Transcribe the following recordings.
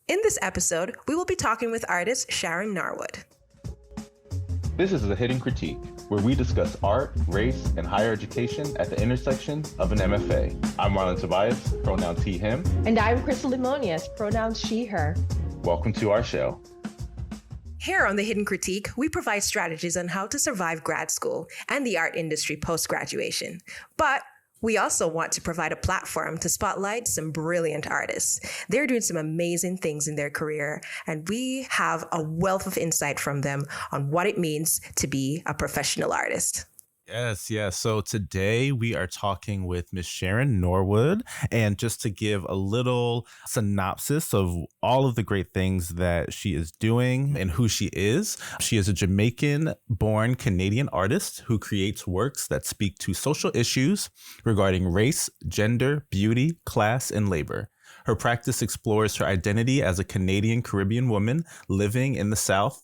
In this episode, we will be talking with artist Sharon Norwood. This is The Hidden Critique, where we discuss art, race, and higher education at the intersection of an MFA. I'm Marlon Tobias, pronouns he, him. And I'm Krystle Lemonias, pronouns she, her. Welcome to our show. Here on The Hidden Critique, we provide strategies on how to survive grad school and the art industry post-graduation. But we also want to provide a platform to spotlight some brilliant artists. They're doing some amazing things in their career, and we have a wealth of insight from them on what it means to be a professional artist. Yes. So today we are talking with Miss Sharon Norwood. And just to give a little synopsis of all of the great things that she is doing and who she is a Jamaican-born Canadian artist who creates works that speak to social issues regarding race, gender, beauty, class, and labor. Her practice explores her identity as a Canadian Caribbean woman living in the South.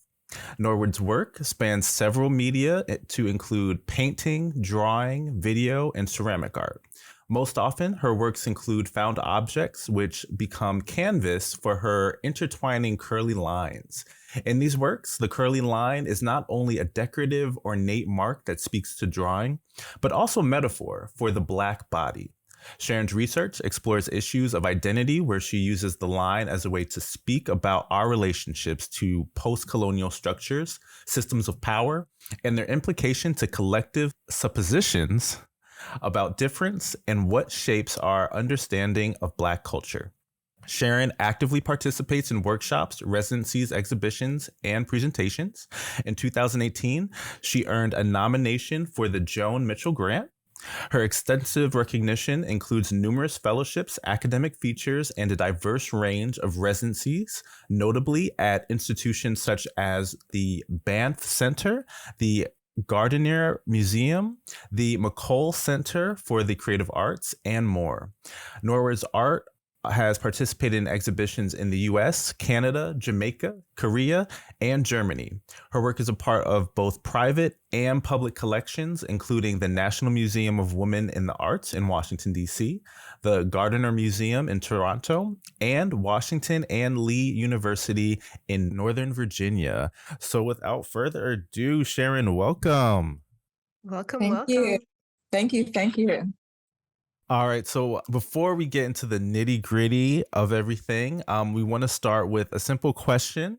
Norwood's work spans several media to include painting, drawing, video, and ceramic art. Most often, her works include found objects, which become canvas for her intertwining curly lines. In these works, the curly line is not only a decorative, ornate mark that speaks to drawing, but also metaphor for the Black body. Sharon's research explores issues of identity, where she uses the line as a way to speak about our relationships to post-colonial structures, systems of power, and their implication to collective suppositions about difference and what shapes our understanding of Black culture. Sharon actively participates in workshops, residencies, exhibitions, and presentations. In 2018, she earned a nomination for the Joan Mitchell Grant. Her extensive recognition includes numerous fellowships, academic features, and a diverse range of residencies, notably at institutions such as the Banff Center, the Gardiner Museum, the McColl Center for the Creative Arts, and more. Norwood's art has participated in exhibitions in the US, Canada, Jamaica, Korea, and Germany. Her work is a part of both private and public collections, including the National Museum of Women in the Arts in Washington, D.C., the Gardiner Museum in Toronto, and Washington and Lee University in Northern Virginia. So without further ado, Sharon, welcome. Welcome. Thank you. All right. So before we get into the nitty gritty of everything, we want to start with a simple question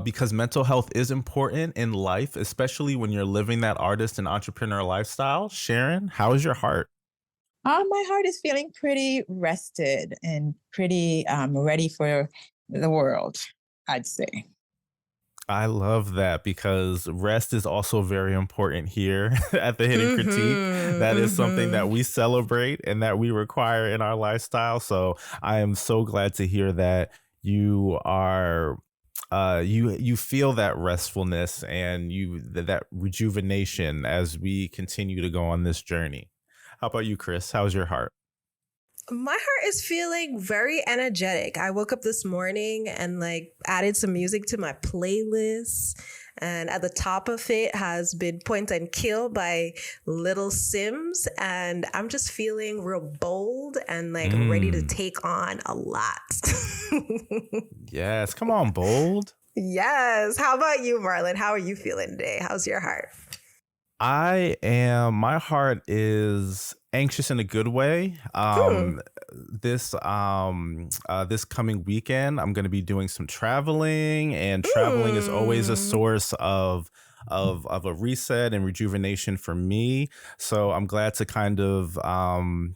because mental health is important in life, especially when you're living that artist and entrepreneur lifestyle. Sharon, how is your heart? My heart is feeling pretty rested and pretty ready for the world, I'd say. I love that because rest is also very important here at the Hidden Critique. That is something that we celebrate and that we require in our lifestyle. So I am so glad to hear that you are you feel that restfulness and that rejuvenation as we continue to go on this journey. How about you, Chris? How's your heart? My heart is feeling very energetic. I woke up this morning and added some music to my playlist. And at the top of it has been Point and Kill by Little Sims. And I'm just feeling real bold and ready to take on a lot. Yes. Come on, bold. Yes. How about you, Marlon? How are you feeling today? How's your heart? My heart is anxious in a good way. This coming weekend, I'm going to be doing some traveling, and traveling is always a source of a reset and rejuvenation for me. So I'm glad to kind of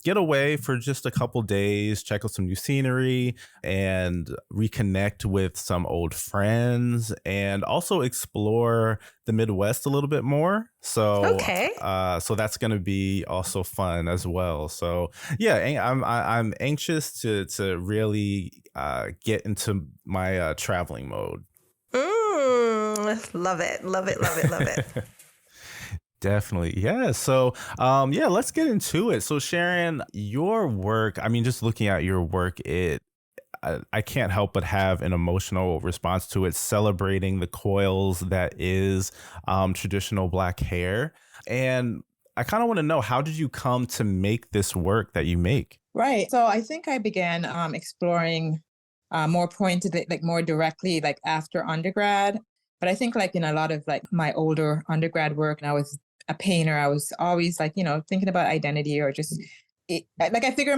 get away for just a couple days, check out some new scenery, and reconnect with some old friends, and also explore the Midwest a little bit more. So okay. So that's going to be also fun as well. So yeah, I'm anxious to really get into my traveling mode. Love it. Definitely. Yeah. So, let's get into it. So Sharon, your work, just looking at your work, I can't help but have an emotional response to it, celebrating the coils that is traditional Black hair. And I kind of want to know, how did you come to make this work that you make? Right. So I think I began exploring more pointed, like more directly, like after undergrad. But I think like in a lot of like my older undergrad work, and I was a painter, I was always like, thinking about identity or just like I figure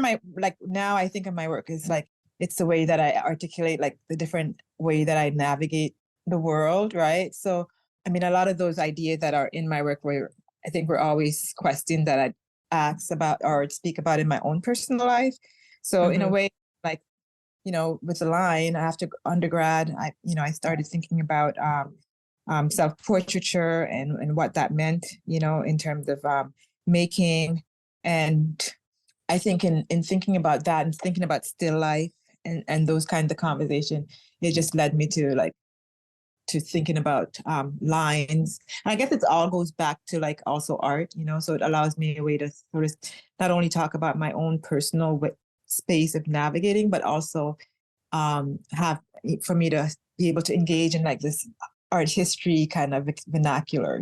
now I think of my work as like, it's the way that I articulate like the different way that I navigate the world, right? So, I mean, a lot of those ideas that are in my work I think were always questions that I ask about or speak about in my own personal life. So in a way, like, with the line after undergrad, I started thinking about self-portraiture and what that meant, in terms of making. And I think in thinking about that and thinking about still life and those kinds of conversation, it just led me to thinking about lines. And I guess it all goes back to like also art, so it allows me a way to sort of not only talk about my own personal space of navigating, but also have for me to be able to engage in like this art history kind of vernacular,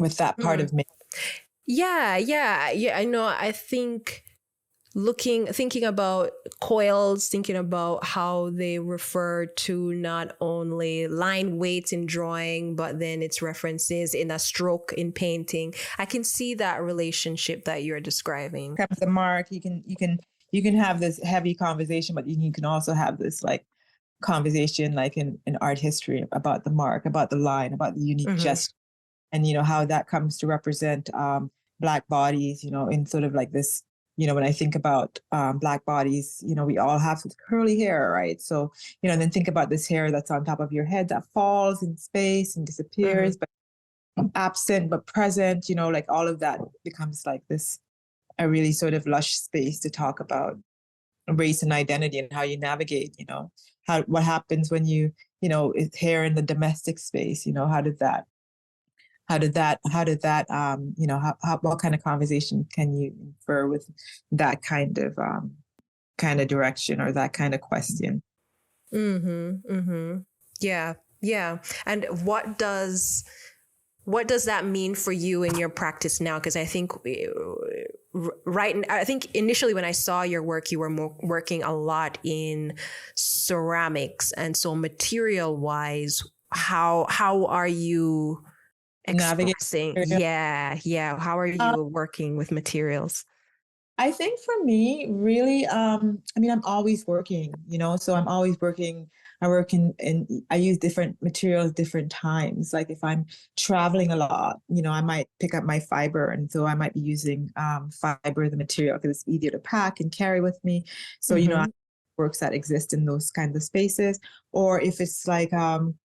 with that part of me. Yeah. I know. I think thinking about coils, thinking about how they refer to not only line weights in drawing, but then its references in a stroke in painting. I can see that relationship that you're describing. The mark, you can have this heavy conversation, but you can also have this like conversation like in art history about the mark, about the line, about the unique gesture, and how that comes to represent Black bodies, in sort of like this, when I think about Black bodies, we all have curly hair, right? So, and then think about this hair that's on top of your head that falls in space and disappears, but absent but present, like all of that becomes like this, a really sort of lush space to talk about race and identity and how you navigate, what happens when it's hair in the domestic space, what kind of conversation can you infer with that kind of direction or that kind of question? Yeah. And what does that mean for you in your practice now? Because I think I think initially when I saw your work, you were working a lot in ceramics, and so material wise, how are you expressing? Yeah. How are you working with materials? I think for me, really, I'm always working, so I'm always working. I work I use different materials, different times. Like if I'm traveling a lot, I might pick up my fiber. And so I might be using fiber, the material, because it's easier to pack and carry with me. So, works that exist in those kinds of spaces. Or if it's like, I'm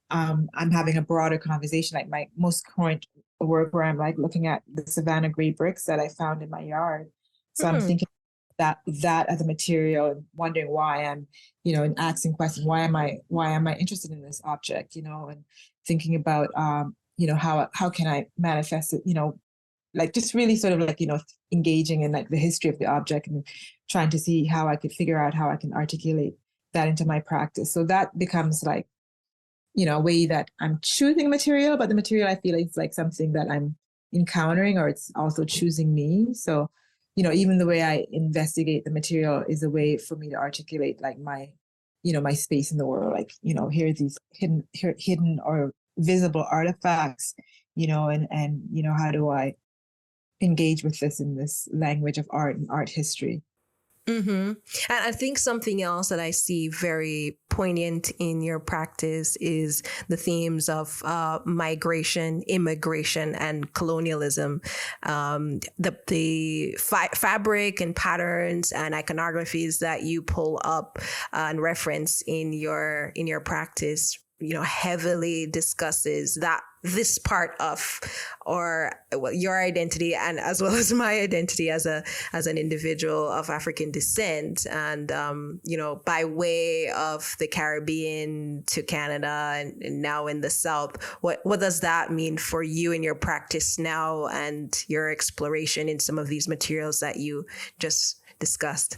having a broader conversation, like my most current work where I'm like looking at the Savannah gray bricks that I found in my yard. So I'm thinking that as a material and wondering why I'm, and asking questions, why am I interested in this object, and thinking about, how can I manifest it, like just really sort of like, engaging in like the history of the object and trying to see how I could figure out how I can articulate that into my practice. So that becomes like, a way that I'm choosing material, but the material I feel is like something that I'm encountering, or it's also choosing me. So, even the way I investigate the material is a way for me to articulate like my, my space in the world. Like, here are these hidden or visible artifacts, and how do I engage with this in this language of art and art history? And I think something else that I see very poignant in your practice is the themes of migration, immigration, and colonialism. The fabric and patterns and iconographies that you pull up and reference in your practice, heavily discusses this part of your identity, and as well as my identity as an individual of African descent, and by way of the Caribbean to Canada and now in the South. What does that mean for you in your practice now and your exploration in some of these materials that you just discussed?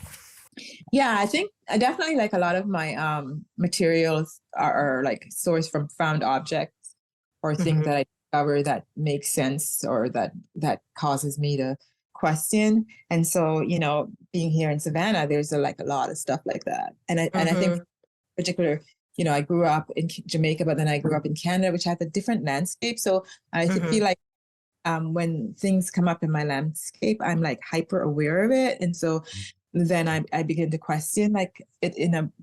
Yeah, I think I definitely like a lot of my materials are like sourced from found objects or things that I discover that make sense or that causes me to question. And so, being here in Savannah, there's a lot of stuff like that. And I think in particular, I grew up in Jamaica, but then I grew up in Canada, which has a different landscape. So I feel like when things come up in my landscape, I'm like hyper aware of it. And so then I begin to question like it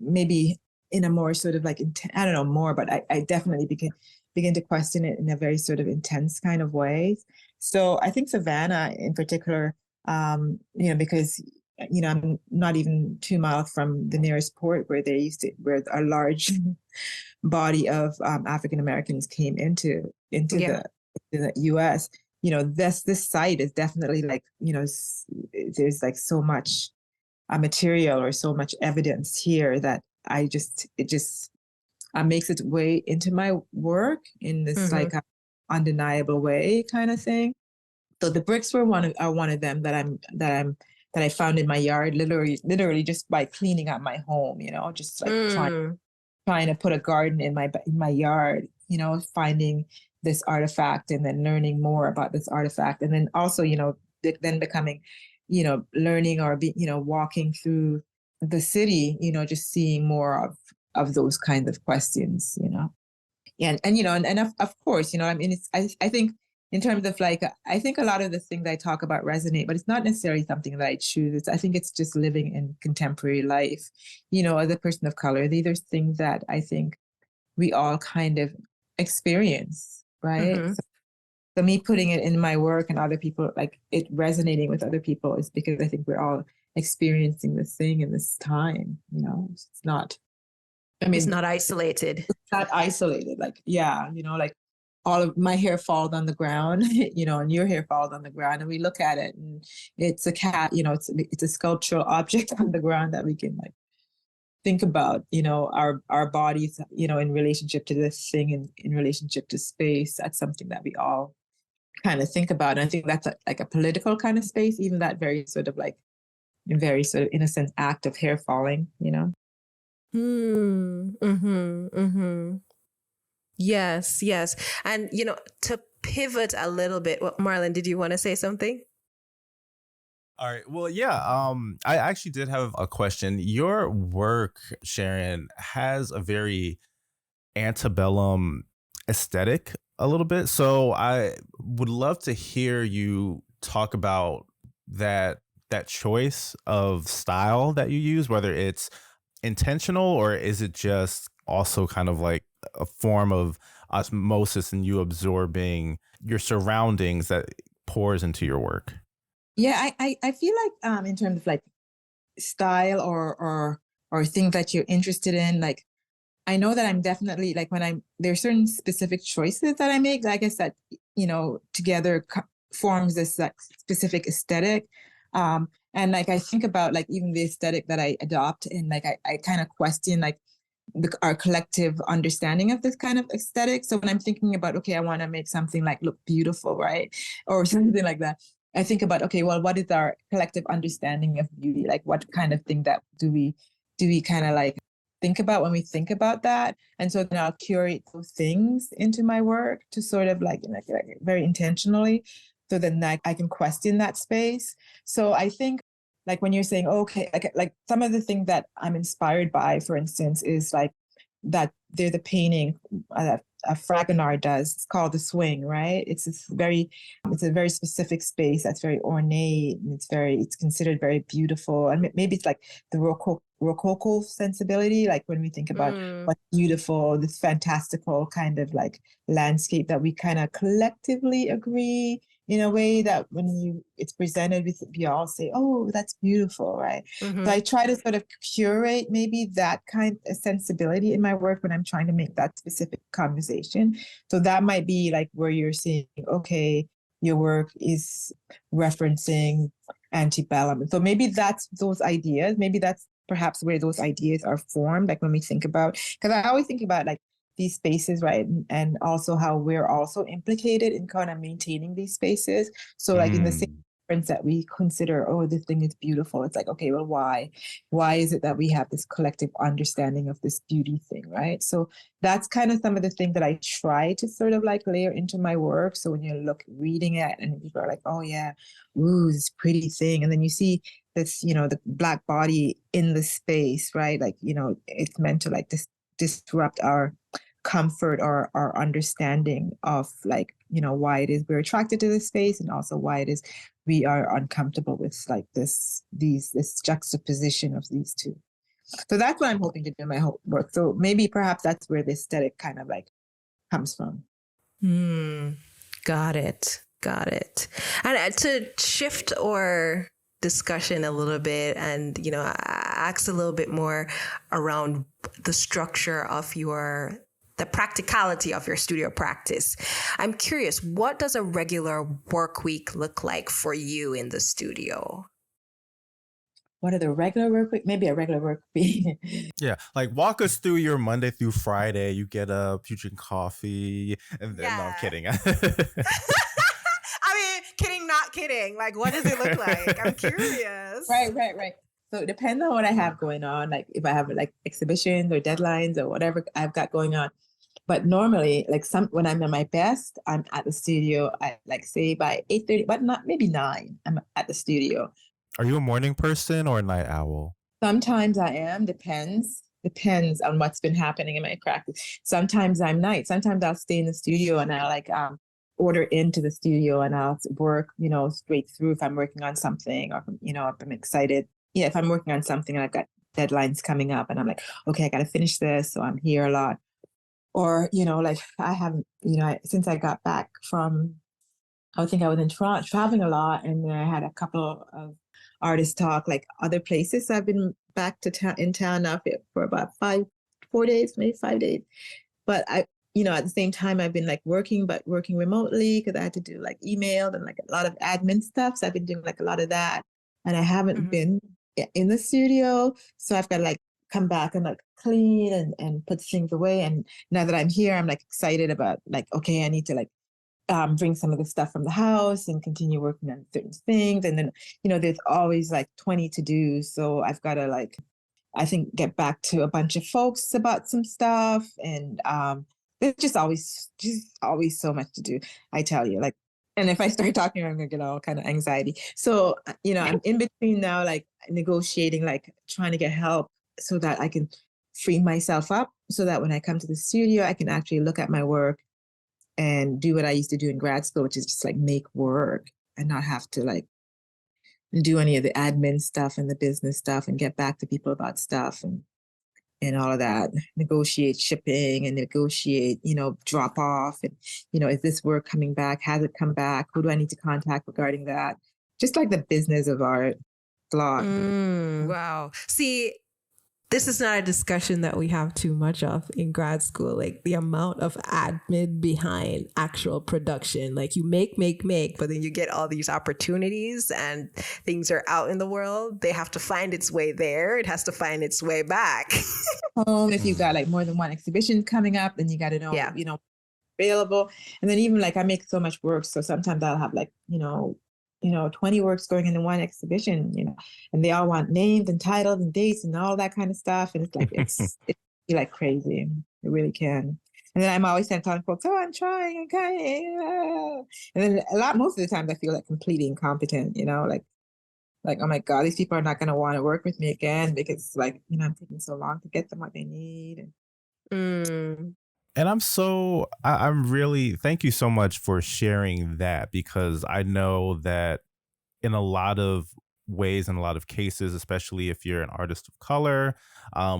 maybe in a more sort of like, I don't know more, but I definitely begin to question it in a very sort of intense kind of way. So I think Savannah in particular, because, I'm not even 2 miles from the nearest port where where a large body of African Americans came into the U.S. This site is definitely like, there's like so much material or so much evidence here that it just makes its way into my work in this like undeniable way kind of thing. So the bricks were one of them that I found in my yard, literally just by cleaning up my home, just like trying to put a garden in my yard, finding this artifact and then learning more about this artifact. And then also, then becoming, learning or walking through the city, just seeing more of those kinds of questions, and of course, I mean, I think in terms of like, I think a lot of the things I talk about resonate, but it's not necessarily something that I choose. I think it's just living in contemporary life, as a person of color. These are things that I think we all kind of experience, right? So me putting it in my work and other people, like it resonating with other people is because I think we're all experiencing this thing in this time, it's not, I mean, it's not isolated. It's not isolated. Like, yeah, like all of my hair falls on the ground, and your hair falls on the ground, and we look at it and it's a cat, it's a sculptural object on the ground that we can like think about, our bodies, in relationship to this thing and in relationship to space. That's something that we all kind of think about. And I think that's like a political kind of space, even that very sort of like very sort of innocent act of hair falling, Yes. And, to pivot a little bit, Marlon, did you want to say something? All right. Well, yeah. I actually did have a question. Your work, Sharon, has a very antebellum aesthetic a little bit. So I would love to hear you talk about that choice of style that you use, whether it's intentional or is it just also kind of like a form of osmosis and you absorbing your surroundings that pours into your work? Yeah, I feel like in terms of like style or things that you're interested in, like I know that I'm definitely like there's certain specific choices that I make, like I said, together forms this like specific aesthetic. And like I think about like even the aesthetic that I adopt and like I kind of question like our collective understanding of this kind of aesthetic. So when I'm thinking about, okay, I want to make something like look beautiful, right? Or something like that. I think about, okay, well, what is our collective understanding of beauty? Like what kind of thing that do we kind of like think about when we think about that? And so then I'll curate those things into my work to sort of like very intentionally. So then I can question that space. So I think like when you're saying, okay, like some of the things that I'm inspired by, for instance, is like that there's a painting that Fragonard does. It's called The Swing, right? It's a very specific space that's very ornate and it's considered very beautiful. And maybe it's like the Rococo sensibility, like when we think about what's beautiful, this fantastical kind of like landscape that we kind of collectively agree in a way that when it's presented, we all say, oh, that's beautiful, right? So I try to sort of curate maybe that kind of sensibility in my work when I'm trying to make that specific conversation. So that might be like where you're saying, okay, your work is referencing antebellum. So maybe that's those ideas. Maybe that's perhaps where those ideas are formed, like when we think about, because I always think about like these spaces, right? And also how we're also implicated in kind of maintaining these spaces. So like in the same sense that we consider, oh, this thing is beautiful. It's like, okay, well, why is it that we have this collective understanding of this beauty thing, right? So that's kind of some of the things that I try to sort of like layer into my work. So when you reading it and people are like, oh yeah, ooh, this pretty thing. And then you see this, the Black body in the space, right? Like, it's meant to like disrupt our comfort or our understanding of like, why it is we're attracted to this space, and also why it is we are uncomfortable with like this juxtaposition of these two. So that's what I'm hoping to do in my whole work. So maybe perhaps that's where the aesthetic kind of like comes from. Got it. And to shift our discussion a little bit and, ask a little bit more around the structure of the practicality of your studio practice. I'm curious, what does a regular work week look like for you in the studio? What are the regular work week? Maybe a regular work week. Yeah, like walk us through your Monday through Friday. You get up, you drink coffee, and then no, I'm kidding. I mean, kidding, not kidding. Like, what does it look like? I'm curious. Right. So it depends on what I have going on. Like if I have like exhibitions or deadlines or whatever I've got going on. But normally, like when I'm at my best, I'm at the studio at like say by 8:30, but not maybe 9. I'm at the studio. Are you a morning person or a night owl? Sometimes I am. Depends on what's been happening in my practice. Sometimes I'm night. Sometimes I'll stay in the studio and I'll like order into the studio and I'll work, straight through if I'm working on something or, if I'm excited. Yeah, if I'm working on something and I've got deadlines coming up and I'm like, okay, I got to finish this. So I'm here a lot. Or, like I haven't, since I got back from, I think I was in Toronto traveling a lot, and then I had a couple of artists talk like other places. I've been back to in town now for about 4 days, maybe 5 days. But I, at the same time, I've been like working remotely because I had to do like email and like a lot of admin stuff. So I've been doing like a lot of that, and I haven't been in the studio. So I've got to like come back and like clean and put things away. And now that I'm here, I'm like excited about like, okay, I need to like bring some of the stuff from the house and continue working on certain things. And then, there's always like 20 to do. So I've got to like, I think, get back to a bunch of folks about some stuff. And there's just always so much to do, I tell you. Like, and if I start talking, I'm going to get all kind of anxiety. So, I'm in between now, like negotiating, like trying to get help so that I can free myself up so that when I come to the studio, I can actually look at my work and do what I used to do in grad school, which is just like make work and not have to like do any of the admin stuff and the business stuff and get back to people about stuff and all of that, negotiate shipping and negotiate, drop off. And, is this work coming back? Has it come back? Who do I need to contact regarding that? Just like the business of art. Wow. See, this is not a discussion that we have too much of in grad school, like the amount of admin behind actual production. Like you make, but then you get all these opportunities and things are out in the world. They have to find its way there. It has to find its way back. If you've got like more than one exhibition coming up, then you got to know, available. And then even like I make so much work. So sometimes I'll have like, 20 works going into one exhibition, and they all want names and titles and dates and all that kind of stuff. And it's like, it's like crazy. It really can. And then I'm always telling folks, oh, I'm trying. Okay. And then most of the times I feel like completely incompetent, like, oh my God, these people are not going to want to work with me again because like, I'm taking so long to get them what they need. And I'm really, thank you so much for sharing that, because I know that in a lot of ways, in a lot of cases, especially if you're an artist of color,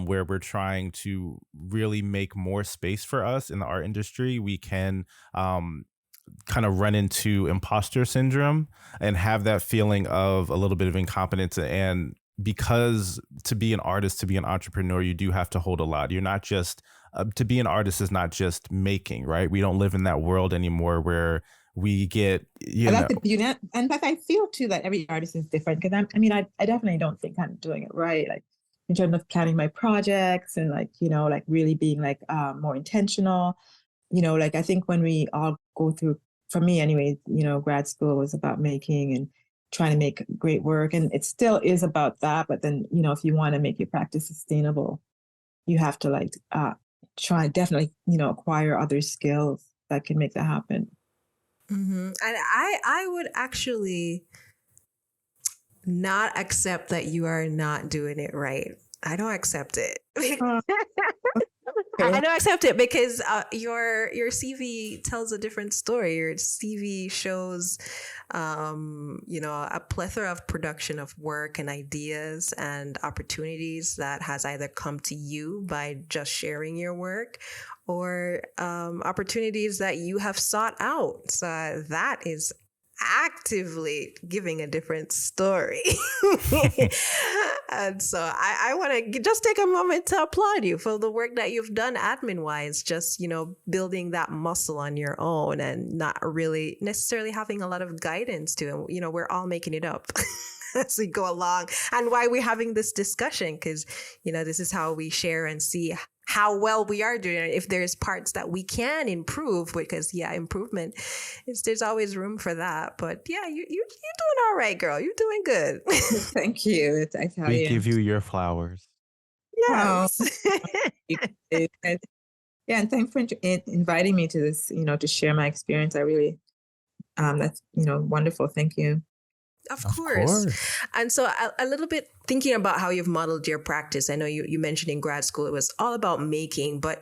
where we're trying to really make more space for us in the art industry, we can kind of run into imposter syndrome and have that feeling of a little bit of incompetence. And because to be an artist, to be an entrepreneur, you do have to hold a lot. You're not just to be an artist is not just making, right? We don't live in that world anymore where we get, that's the beauty. And but I feel too that every artist is different, because I definitely don't think I'm doing it right. Like in terms of planning my projects and like, like really being like more intentional, like I think when we all go through, for me anyway, grad school was about making and trying to make great work. And it still is about that. But then, if you want to make your practice sustainable, you have to like definitely, acquire other skills that can make that happen. And I would actually not accept that you are not doing it right. I don't accept it. I don't accept it because your CV tells a different story. Your CV shows, a plethora of production of work and ideas and opportunities that has either come to you by just sharing your work, or opportunities that you have sought out. So that is actively giving a different story. And so I want to just take a moment to applaud you for the work that you've done admin wise, just, building that muscle on your own and not really necessarily having a lot of guidance to it. We're all making it up as we go along, and why we're having this discussion, because, this is how we share and see how well we are doing it. If there's parts that we can improve, because improvement there's always room for that. But you're doing all right, girl. You're doing good. Thank you. I tell We you. give you your flowers. Yes. And thanks for inviting me to this, to share my experience. I really, that's, wonderful. Thank you. Of course. And so a little bit thinking about how you've modeled your practice. I know you mentioned in grad school it was all about making, but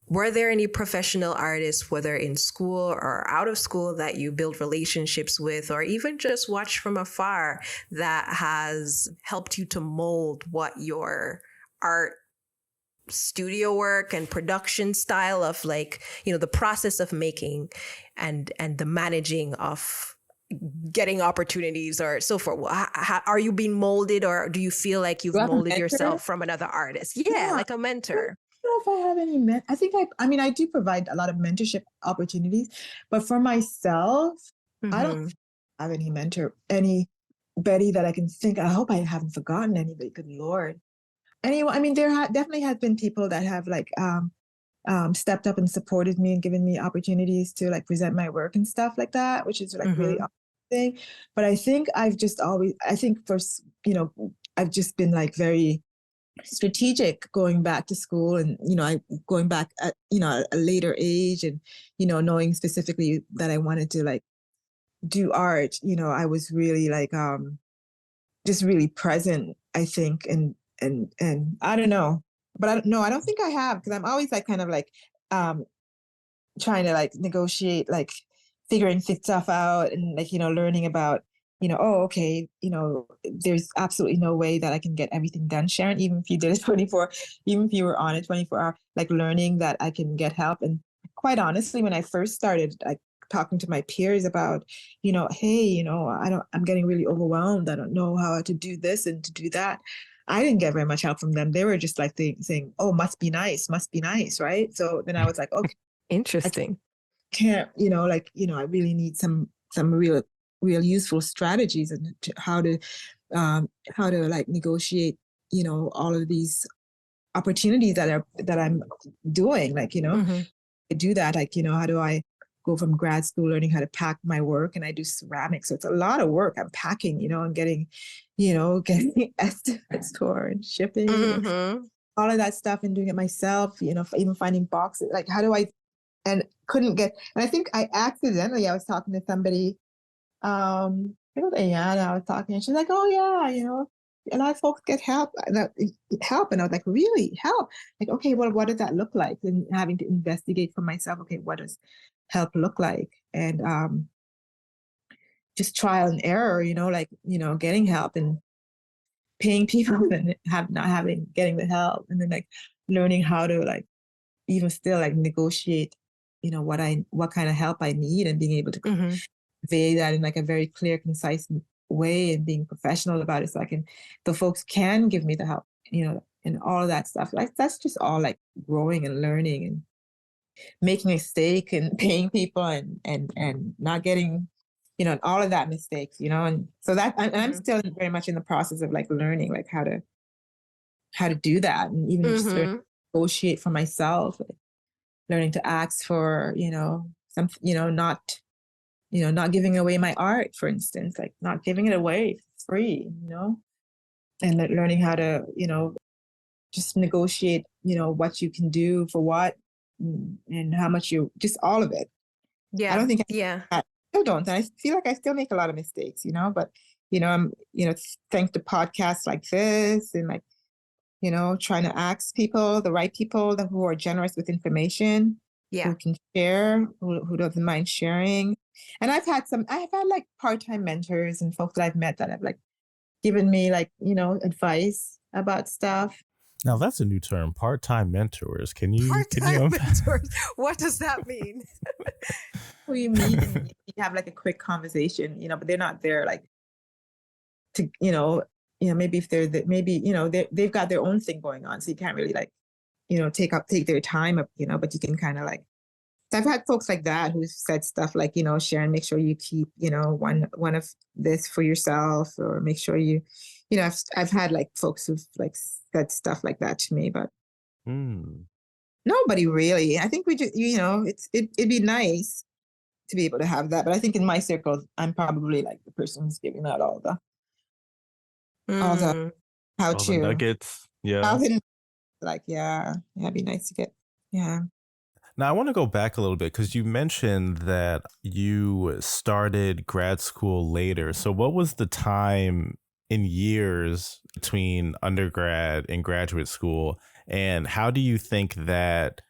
were there any professional artists, whether in school or out of school, that you build relationships with, or even just watch from afar, that has helped you to mold what your art studio work and production style of, the process of making and the managing of getting opportunities or so forth? Are you being molded, or do you feel like you've molded yourself from another artist? Yeah, like a mentor. I don't know if I have any I think I do provide a lot of mentorship opportunities, but for myself, I don't have any anybody that I can think. I hope I haven't forgotten anybody. Good Lord. Anyway, there definitely has been people that have stepped up and supported me and given me opportunities to present my work and stuff like that, which is really thing. But I think I've just always, first, I've just been very strategic going back to school, and, going back at, a later age, and, knowing specifically that I wanted to do art, I was really just really present, I think. And I don't know, but I don't think I have, because I'm always trying to negotiate, figuring stuff out, and learning about, there's absolutely no way that I can get everything done, Sharon, even if you did it 24, even if you were on it 24 hours, learning that I can get help. And quite honestly, when I first started talking to my peers about, hey, I'm getting really overwhelmed. I don't know how to do this and to do that. I didn't get very much help from them. They were just saying, oh, must be nice, right? So then I was like, okay. Interesting. I can't, I really need some real useful strategies, and how to negotiate, all of these opportunities that I'm doing, I do that, how do I go from grad school learning how to pack my work, and I do ceramics, so it's a lot of work. I'm packing, and getting estimates for and shipping, and all of that stuff, and doing it myself, even finding boxes, how do I, and couldn't get, and I think I was talking to somebody, I think it was Ayana, I was talking, and she's like, oh yeah, a lot of folks get help, and I was like, really, help? Okay, well, what does that look like? And having to investigate for myself, okay, what does help look like? And just trial and error, getting help and paying people and getting the help, and then learning how to even still negotiate, what kind of help I need, and being able to convey that in a very clear, concise way, and being professional about it, so folks can give me the help, and all of that stuff. That's just all growing and learning and making a mistake and paying people and not getting, and all of that mistakes, and so that I'm still very much in the process of learning how to do that, and even just negotiate for myself, learning to ask for, some, not giving away my art, for instance, not giving it away free, and learning how to, just negotiate, what you can do for what and how much just all of it. Yeah. I don't think yeah. I still don't. And I feel like I still make a lot of mistakes, but, I'm, thanks to podcasts like this and like, trying to ask people, the right people who are generous with information, Yeah. who can share, who doesn't mind sharing. And I've had like part-time mentors and folks that I've met that have like given me like, advice about stuff. Now that's a new term, part-time mentors. Can you mentors? What does that mean? Who you meet and you have like a quick conversation, but they're not there like to, maybe if they've got their own thing going on, so you can't really like, take their time up, but you can kind of like. So I've had folks like that who said stuff like, Sharon, make sure you keep, one of this for yourself, or make sure you, I've had like folks who've like said stuff like that to me, but nobody really. I think we just, it'd be nice to be able to have that, but I think in my circle, I'm probably like the person who's giving out all the how to the nuggets. Yeah. Like, yeah, it'd be nice to get. Yeah. Now, I want to go back a little bit because you mentioned that you started grad school later. So what was the time in years between undergrad and graduate school? And how do you think that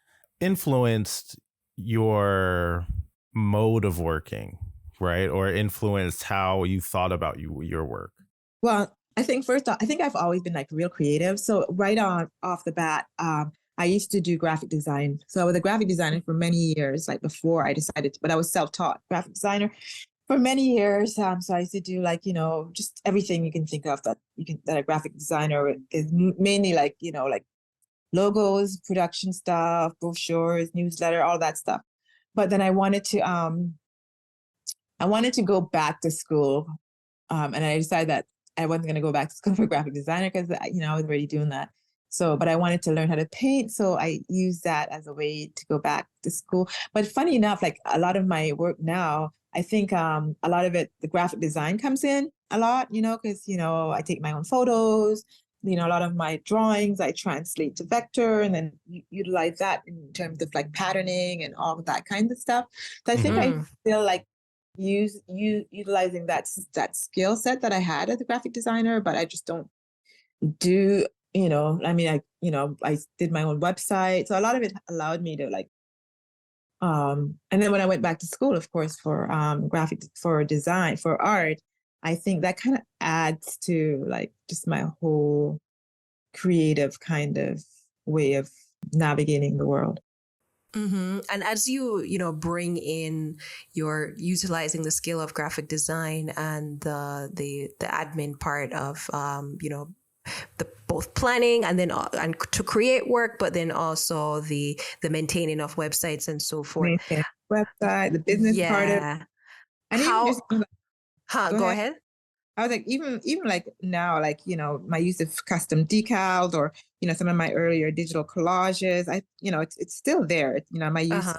influenced your mode of working, right? Or influenced how you thought about your work? Well, I think first off, I think I've always been like real creative. So right on off the bat, I used to do graphic design. So I was a graphic designer for many years, like before I decided, but I was self-taught graphic designer for many years. So I used to do like, just everything you can think of that a graphic designer is mainly like, like logos, production stuff, brochures, newsletter, all that stuff. But then I wanted to go back to school. And I decided that I wasn't going to go back to school for graphic designer because, I was already doing that. So, but I wanted to learn how to paint. So I used that as a way to go back to school. But funny enough, like a lot of my work now, I think a lot of it, the graphic design comes in a lot, because, I take my own photos, a lot of my drawings, I translate to vector and then utilize that in terms of like patterning and all of that kind of stuff. So I think I feel like utilizing that skill set that I had as a graphic designer, but I just don't do, I did my own website. So a lot of it allowed me to like, and then when I went back to school, of course, for for design, for art, I think that kind of adds to like just my whole creative kind of way of navigating the world. Mm-hmm. And as you bring in your utilizing the skill of graphic design and the admin part of the both planning and then and to create work, but then also the maintaining of websites and so forth. Website, the business part of it. And how? Even just, go ahead. I was like, even like now, like, my use of custom decals or, some of my earlier digital collages, it's still there. My use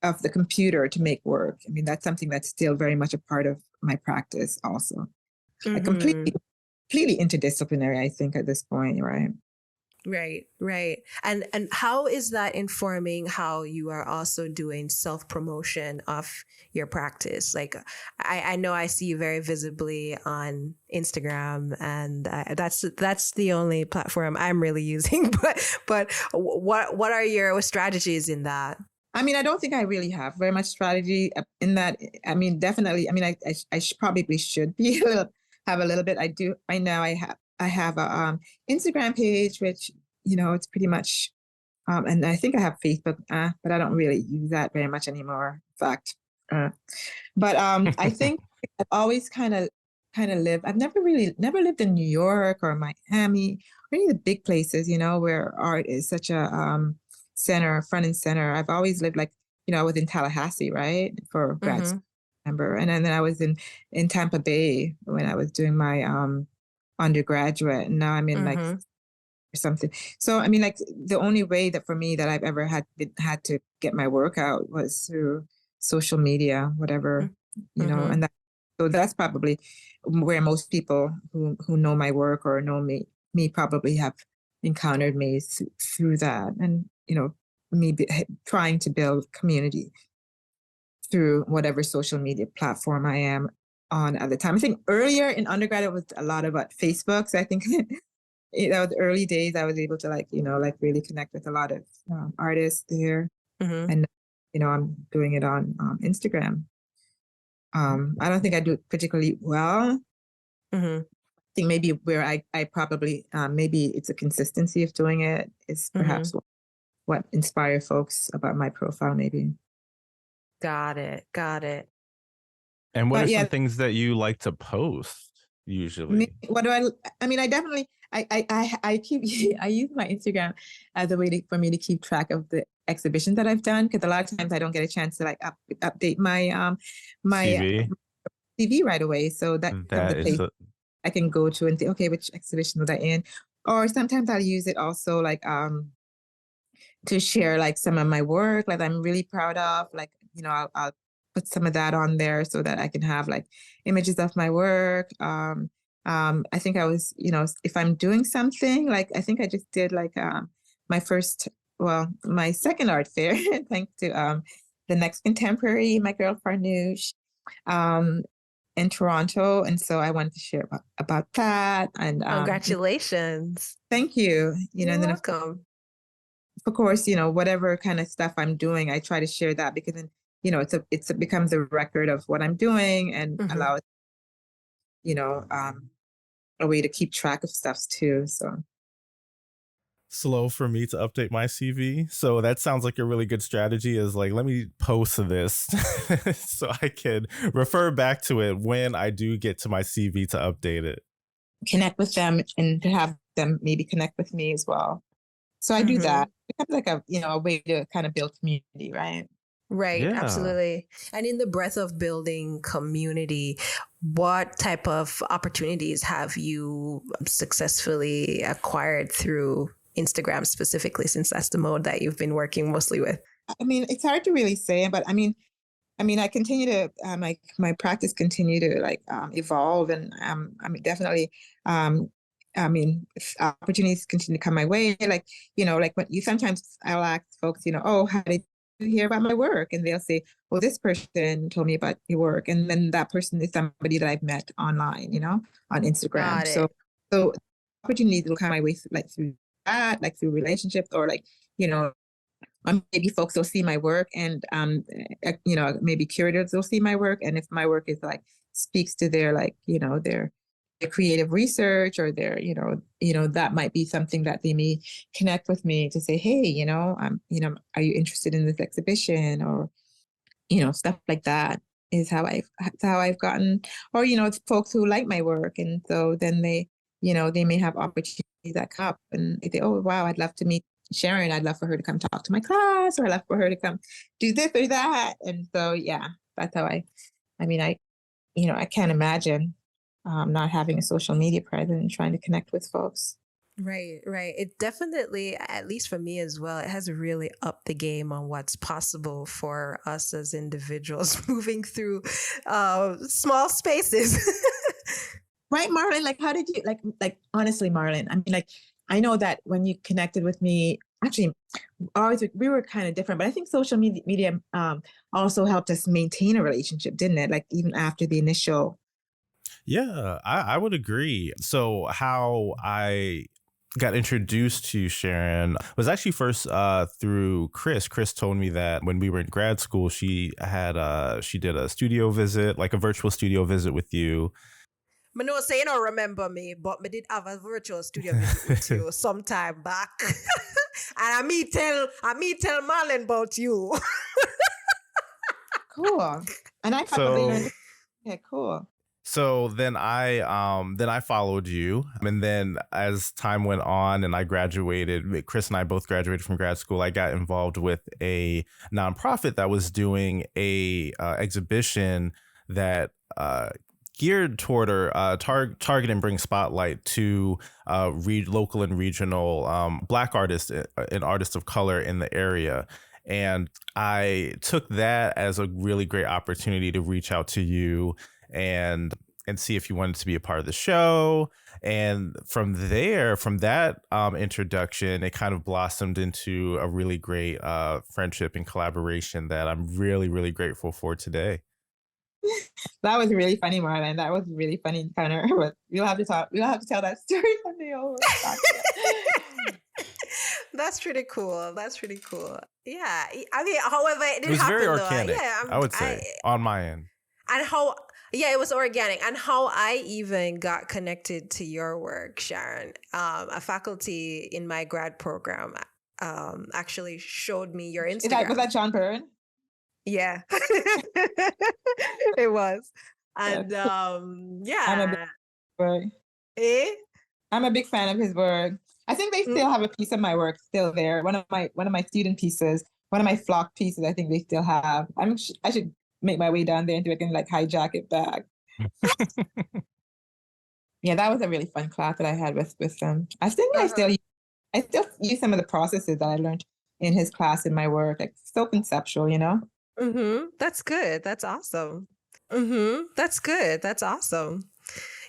of the computer to make work. I mean, that's something that's still very much a part of my practice also. Like completely interdisciplinary, I think, at this point, right? Right. And how is that informing how you are also doing self-promotion of your practice? Like, I know I see you very visibly on Instagram, and that's the only platform I'm really using. But what are your strategies in that? I mean, I don't think I really have very much strategy in that. I mean, definitely. I mean, I probably should be have a little bit. I do. Right now, I have a Instagram page, which, it's pretty much, and I think I have Facebook, but I don't really use that very much anymore. In fact, but I think I've always kind of lived. I've never lived in New York or Miami or any of the big places, where art is such a center, front and center. I've always lived like, I was in Tallahassee, right, for grad school, remember, and then I was in Tampa Bay when I was doing my undergraduate, and now I'm in like or something. So I mean, like the only way that for me that I've ever had to get my work out was through social media, whatever, and so that's probably where most people who know my work or know me probably have encountered me through that. And, me trying to build community through whatever social media platform I am on at the time. I think earlier in undergrad, it was a lot about Facebook. So I think that was the early days. I was able to really connect with a lot of artists there. Mm-hmm. And, I'm doing it on Instagram. I don't think I do it particularly well. Mm-hmm. I think maybe where I probably, maybe it's a consistency of doing it is perhaps what inspired folks about my profile, maybe. Got it. And what But are yeah, some things that you like to post usually? what do I mean, I definitely, I keep, I use my Instagram as a way for me to keep track of the exhibitions that I've done. Cause a lot of times I don't get a chance to update my, my CV right away. So that becomes a place I can go to and say, okay, which exhibition was I in? Or sometimes I'll use it also to share some of my work that I'm really proud of. I'll put some of that on there so that I can have images of my work. I think I was, if I'm doing something, I think I just did my second art fair, thanks to the Next Contemporary, my girl Farnoosh, in Toronto. And so I wanted to share about that. And Congratulations. Thank you. You're and then welcome. of course, whatever kind of stuff I'm doing, I try to share that because then, it becomes a record of what I'm doing and allows, a way to keep track of stuff too. So slow for me to update my CV. So that sounds like a really good strategy is let me post this so I can refer back to it when I do get to my CV to update it. Connect with them and to have them maybe connect with me as well. So I do that. It becomes a way to kind of build community, right? Right, Yeah. absolutely. And in the breadth of building community, what type of opportunities have you successfully acquired through Instagram specifically, since that's the mode that you've been working mostly with? I mean, it's hard to really say, but I mean, I continue to my practice continue to evolve, and definitely if opportunities continue to come my way, when you sometimes I'll ask folks, oh, how did you hear about my work? And they'll say, well, this person told me about your work, and then that person is somebody that I've met online, on Instagram. So opportunities will come my way through that, through relationships, or maybe folks will see my work and, maybe curators will see my work. And if my work is speaks to their, their creative research or their, that might be something that they may connect with me to say, hey, are you interested in this exhibition? Or, stuff like that is how I've gotten, or, it's folks who like my work. And so then they may have opportunities that come up and they say, oh, wow, I'd love to meet Sharon. I'd love for her to come talk to my class, or I'd love for her to come do this or that. And so, yeah, that's how I can't imagine not having a social media presence and trying to connect with folks. Right. It definitely, at least for me as well, it has really upped the game on what's possible for us as individuals moving through small spaces. Right, Marlon? How did you, honestly, Marlon, I mean, I know that when you connected with me, actually, we were kind of different, but I think social media also helped us maintain a relationship, didn't it? Even after the initial. Yeah, I would agree. So how I got introduced to Sharon was actually first through Chris. Chris told me that when we were in grad school, she did a studio visit, a virtual studio visit with you. I know say you don't remember me, but I did have a virtual studio visit with you sometime back. And I me tell Marlon about you. Cool. And I probably yeah, cool. So then I followed you, and then as time went on and I graduated, Chris and I both graduated from grad school, I got involved with a nonprofit that was doing a exhibition that geared toward target and bring spotlight to local and regional Black artists and artists of color in the area. And I took that as a really great opportunity to reach out to you and and see if you wanted to be a part of the show. And from there, from that introduction, it kind of blossomed into a really great friendship and collaboration that I'm really, really grateful for today. That was really funny, Marlon. That was really funny encounter. But we'll have to talk. We'll have to tell that story one day over. That's pretty cool. That's pretty cool. Yeah. I mean, however, it It didn't was happen very though. organic, Yeah. I would say, on my end. And how, yeah, it was organic. And how I even got connected to your work, Sharon. A faculty in my grad program actually showed me your Instagram. Was that John Byrne? Yeah. It was. And yeah. I'm a big fan of his work. I think they still have a piece of my work still there. One of my student pieces, one of my flock pieces, I think they still have. I should make my way down there and I can like hijack it back. Yeah, that was a really fun class that I had with them. I think I still use some of the processes that I learned in his class in my work. Like so conceptual, you know? That's good. That's awesome. That's good. That's awesome.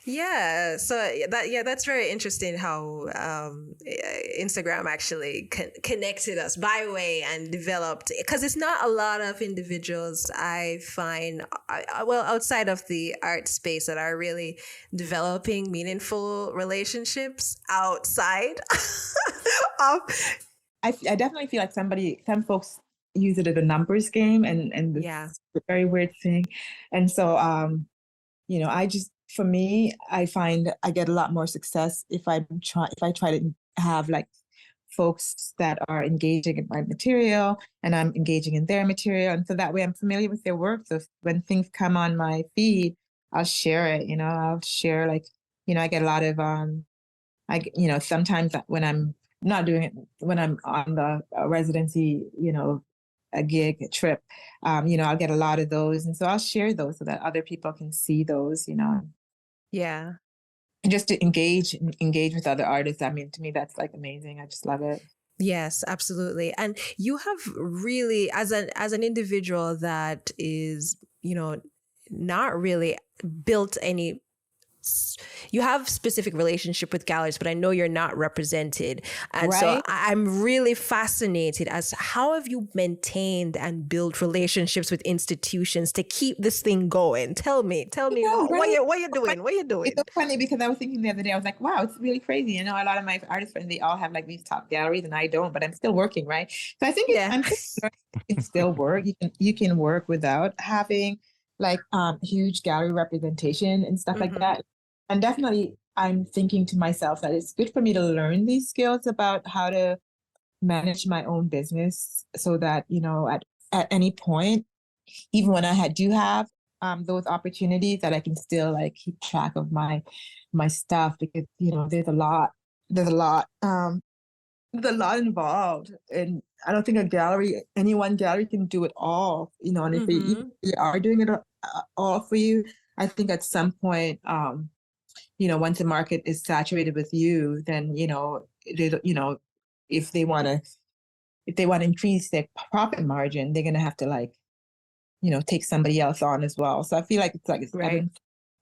Yeah. So that's very interesting how Instagram actually connected us by way and developed, because it's not a lot of individuals I find, well, outside of the art space that are really developing meaningful relationships outside of. I definitely feel like some folks use it as a numbers game and it's a very weird thing. And so, you know, for me, I find I get a lot more success if I try to have like folks that are engaging in my material and I'm engaging in their material. And so that way I'm familiar with their work. So when things come on my feed, I'll share it, you know, I'll share like, you know, I get a lot of, sometimes when I'm not doing it, when I'm on the residency, you know, a gig, a trip, you know, I'll get a lot of those. And so I'll share those so that other people can see those, you know. Yeah. And just to engage with other artists. I mean, to me, that's like amazing. I just love it. Yes, absolutely. And you have really, as an individual that is, you know, not really built any, you have specific relationship with galleries, but I know you're not represented. And so I'm really fascinated as how have you maintained and built relationships with institutions to keep this thing going? Tell me what you're doing. What you're doing. It's so funny because I was thinking the other day, I was like, wow, it's really crazy. You know, a lot of my artist friends, they all have like these top galleries and I don't, but I'm still working, right? So I think it still work. You can work without having like huge gallery representation and stuff like that. And definitely, I'm thinking to myself that it's good for me to learn these skills about how to manage my own business so that, you know, at any point, even when I do have those opportunities, that I can still like keep track of my stuff, because, you know, there's a lot involved. And I don't think any one gallery can do it all, you know, and if they are doing it all for you, I think at some point, you know, once the market is saturated with you, then, you know, if they want to increase their profit margin, they're going to have to like, you know, take somebody else on as well. So I feel like it's right.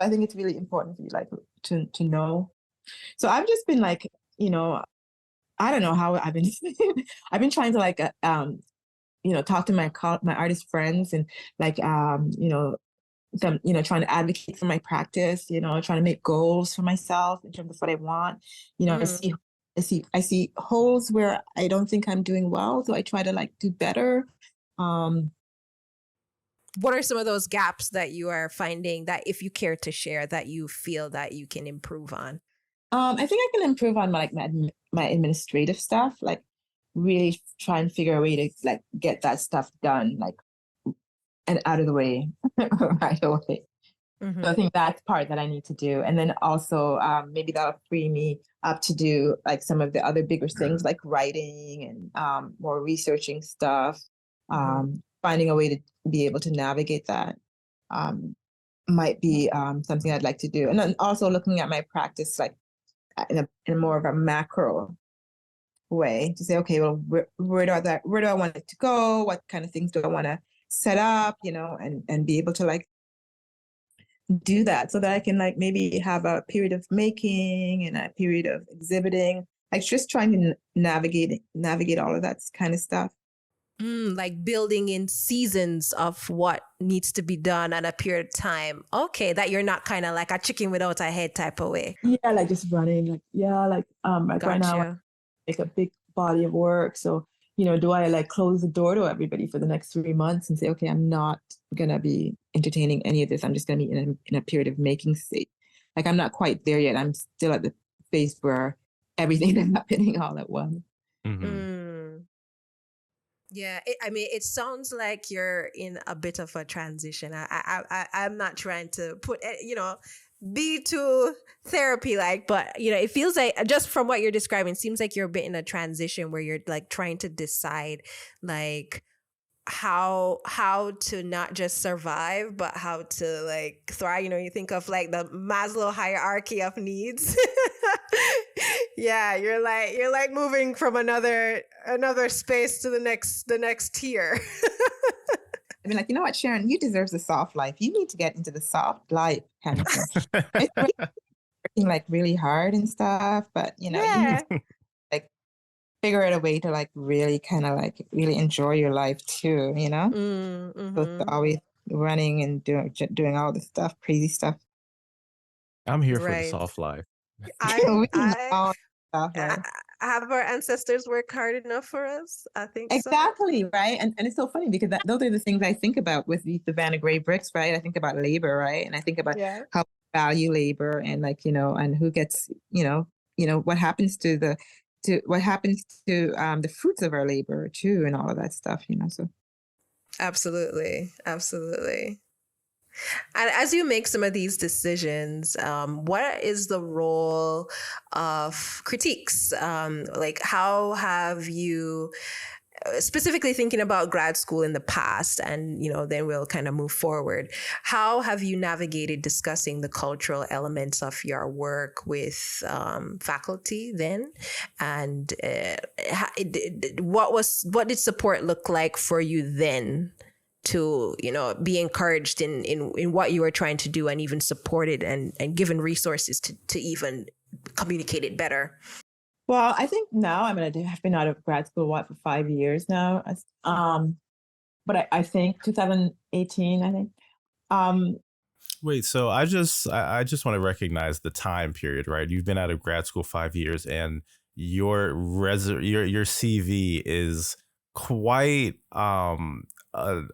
I think it's really important for you like to know. So I've just been like, you know, I don't know how I've been trying to like, you know, talk to my artist friends and like, you know, them, you know, trying to advocate for my practice, you know, trying to make goals for myself in terms of what I want, you know, I see holes where I don't think I'm doing well. So I try to like do better. What are some of those gaps that you are finding that, if you care to share, that you feel that you can improve on? I think I can improve on my administrative stuff, like really try and figure a way to like get that stuff done, like, and out of the way right away. So I think that's part that I need to do. And then also maybe that'll free me up to do like some of the other bigger things like writing and more researching stuff. Finding a way to be able to navigate that might be something I'd like to do. And then also looking at my practice like in a more of a macro way to say, okay, well, where do I want it to go? What kind of things do I want to set up, you know, and be able to like do that so that I can like maybe have a period of making and a period of exhibiting, like just trying to navigate all of that kind of stuff. Like building in seasons of what needs to be done at a period of time. Okay, that you're not kind of like a chicken without a head type of way. Yeah, like just running, like right now, Gotcha. like a big body of work. So, do I like close the door to everybody for the next 3 months and say, okay, I'm not gonna be entertaining any of this. I'm just gonna be in a period of making state. Like I'm not quite there yet. I'm still at the phase where everything is happening all at once. Yeah, it sounds like you're in a bit of a transition. I'm not trying to put, be too therapy like, but it feels like just from what you're describing, it seems like you're a bit in a transition where you're like trying to decide like how to not just survive, but how to like thrive. You think of like the Maslow hierarchy of needs. Yeah, you're like moving from another space to the next tier. I mean, like, you know what, Sharon, you deserve the soft life. You need to get into the soft life kind of thing. It's really working like really hard and stuff, but you need to like figure out a way to like really kind of like really enjoy your life too, So it's always running and doing all this stuff, crazy stuff. I'm here for the soft life. Have our ancestors worked hard enough for us? I think exactly so. Right. And it's so funny because those are the things I think about with the Savannah Gray bricks, right? I think about labor, right? And I think about how we value labor and like, and who gets, what happens to the fruits of our labor too, and all of that stuff, so. Absolutely. And as you make some of these decisions, what is the role of critiques? Like, how have you, specifically thinking about grad school in the past, and then we'll kind of move forward. How have you navigated discussing the cultural elements of your work with faculty then, and what did support look like for you then to be encouraged in what you were trying to do, and even supported and given resources to even communicate it better? Well, I think now I've been out of grad school for 5 years now. But I think 2018, I think. Wait, so I just want to recognize the time period, right? You've been out of grad school 5 years, and your CV is quite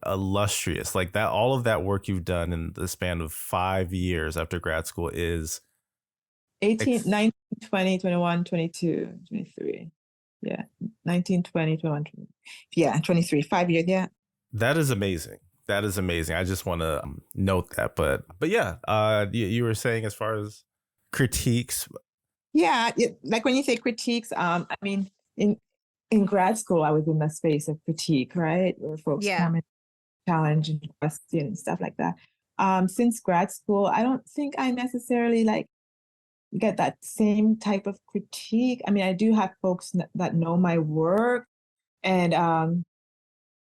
illustrious. Like that, all of that work you've done in the span of 5 years after grad school is 18, 19, 20, 21, 22, 23. Yeah. 19, 20, 21, 20. Yeah, 23. 5 years, yeah. That is amazing. I just want to note that. But yeah, you were saying as far as critiques. Yeah, like when you say critiques, I mean, in grad school, I was in the space of critique, right? Where folks come and challenge and question and stuff like that. Since grad school, I don't think I necessarily like get that same type of critique. I mean, I do have folks that know my work, and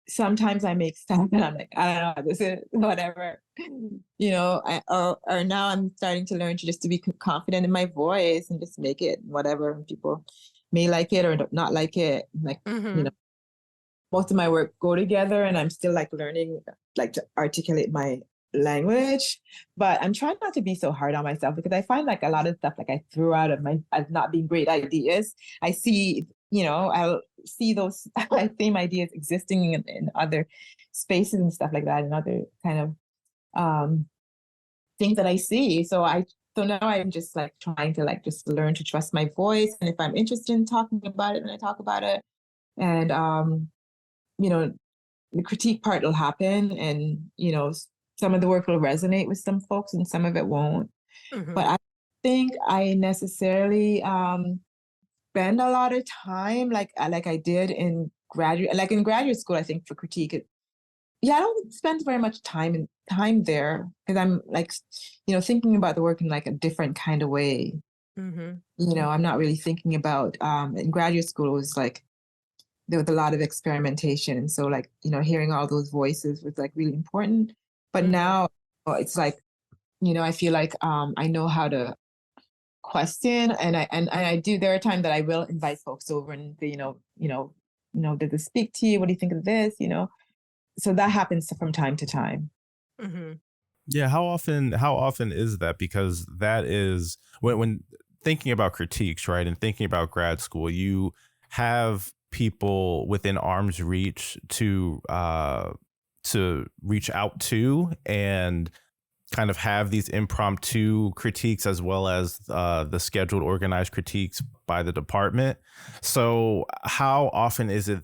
sometimes I make stuff and I'm like, I don't know, this is whatever, or now I'm starting to learn to be confident in my voice and just make it whatever. People may like it or not like it. Like, most of my work go together, and I'm still like learning like to articulate my language, but I'm trying not to be so hard on myself, because I find like a lot of stuff like I threw out of as not being great ideas. I see, I'll see those same ideas existing in other spaces and stuff like that, and other kind of things that I see. So now I'm just like trying to like just learn to trust my voice, and if I'm interested in talking about it, then I talk about it, and the critique part will happen, and some of the work will resonate with some folks and some of it won't. But I think I necessarily spend a lot of time like I did in graduate school. I think for critique, I don't spend very much time there, because I'm like, thinking about the work in like a different kind of way. I'm not really thinking about, in graduate school, it was like, there was a lot of experimentation. And so like, hearing all those voices was like really important. But now it's like I feel like I know how to question, and I do. There are times that I will invite folks over and say, did this speak to you? What do you think of this? So that happens from time to time. Mm-hmm. Yeah, how often is that? Because that is when thinking about critiques, right? And thinking about grad school, you have people within arm's reach to reach out to and kind of have these impromptu critiques as well as the scheduled organized critiques by the department. So how often is it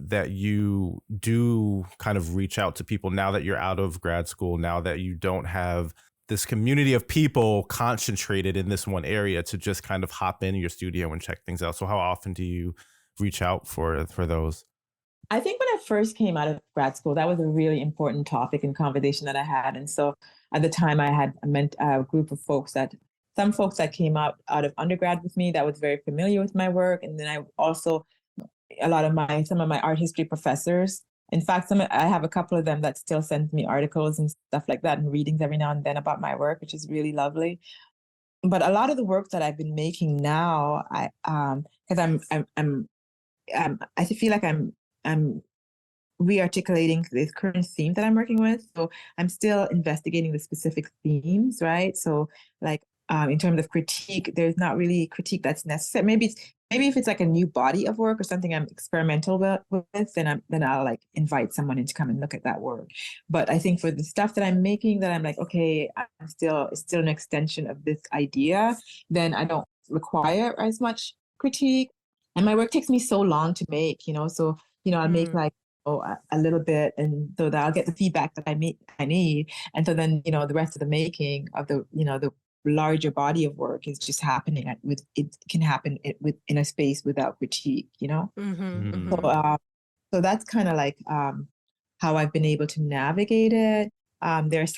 that you do kind of reach out to people now that you're out of grad school, now that you don't have this community of people concentrated in this one area to just kind of hop in your studio and check things out? So how often do you reach out for those? I think when I first came out of grad school, that was a really important topic and conversation that I had. And so at the time, I had a group of some folks that came out of undergrad with me that was very familiar with my work. And then I also, some of my art history professors. In fact, I have a couple of them that still send me articles and stuff like that and readings every now and then about my work, which is really lovely. But a lot of the work that I've been making now, because I feel like I'm re-articulating this current theme that I'm working with. So I'm still investigating the specific themes, right? So like in terms of critique, there's not really critique that's necessary. Maybe if it's like a new body of work or something I'm experimental with, then I'll like invite someone in to come and look at that work. But I think for the stuff that I'm making that I'm like, okay, it's still an extension of this idea, then I don't require as much critique. And my work takes me so long to make, so I'll make like a little bit, and so that I'll get the feedback that I need, and so then the rest of the making of the larger body of work is just happening it can happen in a space without critique, Mm-hmm. Mm-hmm. So that's kind of like how I've been able to navigate it. There's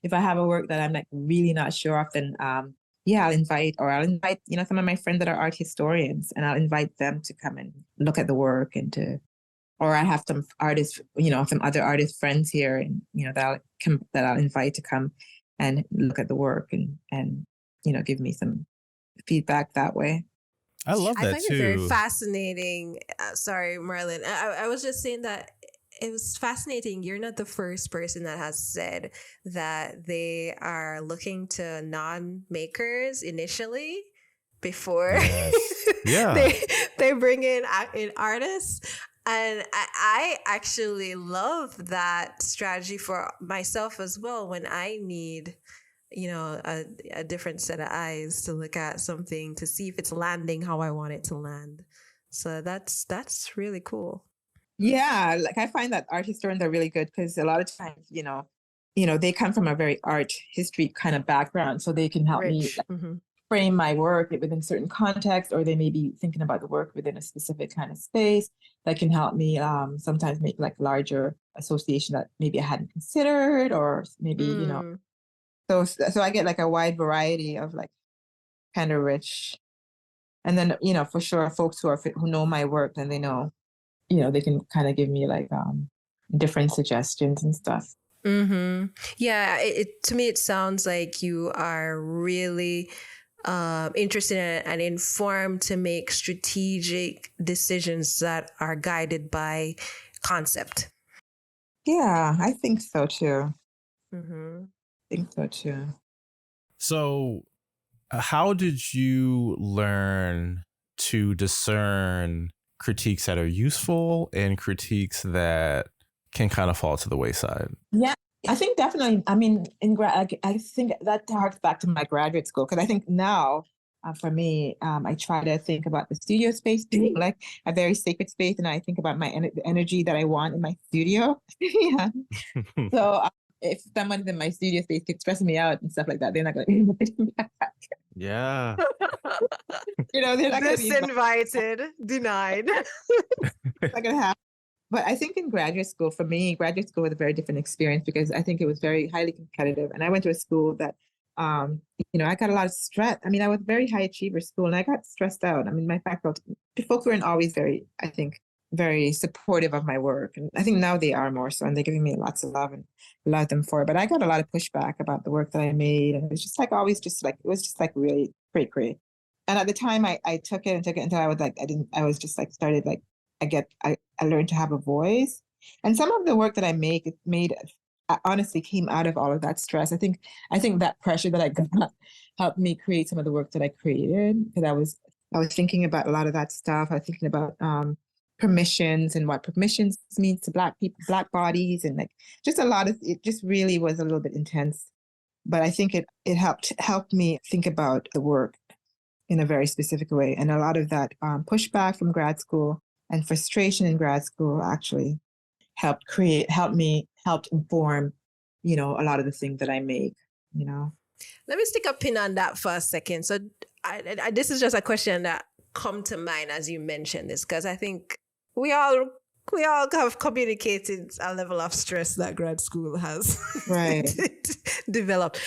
if I have a work that I'm like really not sure of, then I'll invite some of my friends that are art historians, and I'll invite them to come and look at the work or I have some artists, some other artist friends here, and that I'll invite to come and look at the work and give me some feedback that way. I love that I find too. it very fascinating. Sorry, Marlon. I was just saying that it was fascinating. You're not the first person that has said that they are looking to non-makers initially before they bring in artists. And I actually love that strategy for myself as well when I need, a different set of eyes to look at something to see if it's landing how I want it to land. So that's really cool. Yeah, like I find that art historians are really good because a lot of times, they come from a very art history kind of background, so they can help me frame my work within certain context, or they may be thinking about the work within a specific kind of space that can help me sometimes make like larger association that maybe I hadn't considered, or maybe so I get like a wide variety of like kind of rich, and then for sure folks who know my work, then they know they can kind of give me like different suggestions and stuff. Mm-hmm. Yeah, to me it sounds like you are really interested and informed to make strategic decisions that are guided by concept. Yeah, I think so too. Mm-hmm. I think so too. So how did you learn to discern critiques that are useful and critiques that can kind of fall to the wayside? Yeah, I think definitely. I mean, I think that harks back to my graduate school, because I think now, for me, I try to think about the studio space being like a very sacred space, and I think about the energy that I want in my studio. Yeah. So if someone in my studio space keeps stressing me out and stuff like that, they're not going to invite me back. Yeah. They're not going to be disinvited, denied. It's not going to happen. But I think in graduate school, for me, graduate school was a very different experience because I think it was very highly competitive. And I went to a school that, I got a lot of stress. I mean, I was a very high achiever school and I got stressed out. I mean, my faculty, folks weren't always very, I think, very supportive of my work. And I think now they are more so, and they're giving me lots of love and love them for it. But I got a lot of pushback about the work that I made. And it was just like always just like, it was just like really great. And at the time I took it until I was like, I was just like started like, I learned to have a voice. And some of the work that I made honestly came out of all of that stress. I think that pressure that I got helped me create some of the work that I created, because I was thinking about a lot of that stuff. I was thinking about permissions and what permissions means to Black people, Black bodies, and like just a lot of it. Just really was a little bit intense, but I think it helped me think about the work in a very specific way. And a lot of that pushback from grad school and frustration in grad school actually helped inform, a lot of the things that I make. Let me stick a pin on that for a second. So this is just a question that come to mind as you mentioned this, because I think we all have communicated a level of stress that grad school has developed.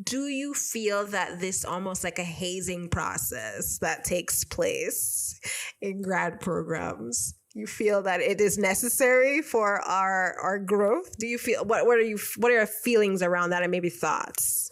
Do you feel that this almost like a hazing process that takes place in grad programs, you feel that it is necessary for our growth? Do you feel, what are your feelings around that, and maybe thoughts?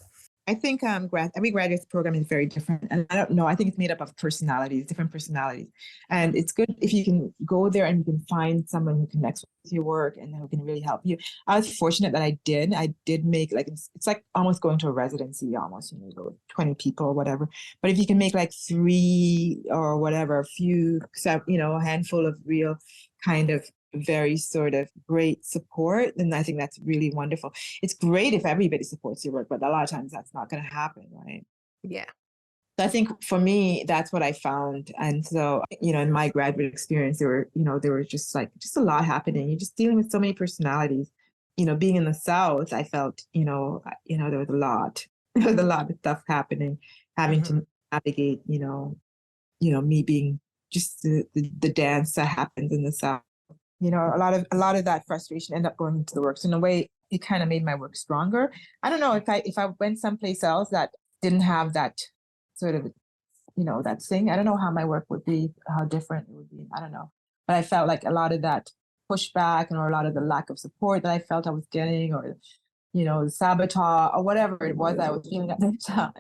I think every graduate program is very different. And I don't know, I think it's made up of different personalities. And it's good if you can go there and you can find someone who connects with your work and who can really help you. I was fortunate that I did make like, it's like almost going to a residency almost, you go with 20 people or whatever. But if you can make like 3 or whatever, a handful of real kind of very sort of great support, then I think that's really wonderful. It's great if everybody supports your work, but a lot of times that's not going to happen, right? Yeah. So I think for me, that's what I found. And so, in my graduate experience, there were just a lot happening. You're just dealing with so many personalities. Being in the South, I felt, there was a lot. There was a lot of stuff happening, having to navigate, me being just the dance that happens in the South. A lot of that frustration ended up going into the work. So in a way, it kind of made my work stronger. I don't know if I went someplace else that didn't have that sort of, that thing. I don't know how my work would be, how different it would be. I don't know. But I felt like a lot of that pushback or a lot of the lack of support that I felt I was getting, or, the sabotage or whatever it was I was feeling at the time.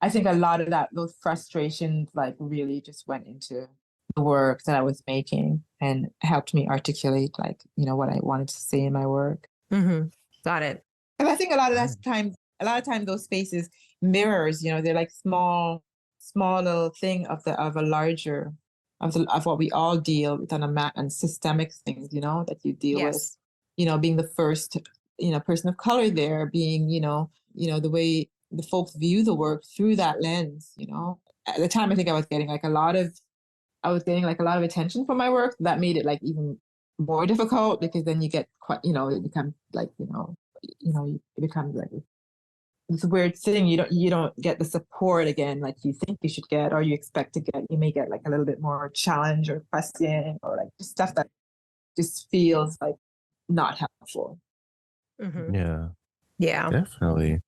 I think a lot of those frustrations like really just went into the work that I was making and helped me articulate what I wanted to say in my work. Mm-hmm. Got it. And I think a lot of times those spaces mirrors, they're like small little thing of a larger of what we all deal with on systemic things, that you deal with, being the first, person of color there, being, the way the folks view the work through that lens, At the time, I think I was getting a lot of attention for my work. That made it even more difficult, because then you get quite, it becomes it becomes it's a weird thing. You don't get the support again like you think you should get, or you expect to get. You may get a little bit more challenge or question, or just stuff that just feels not helpful. Mm-hmm. Yeah, definitely.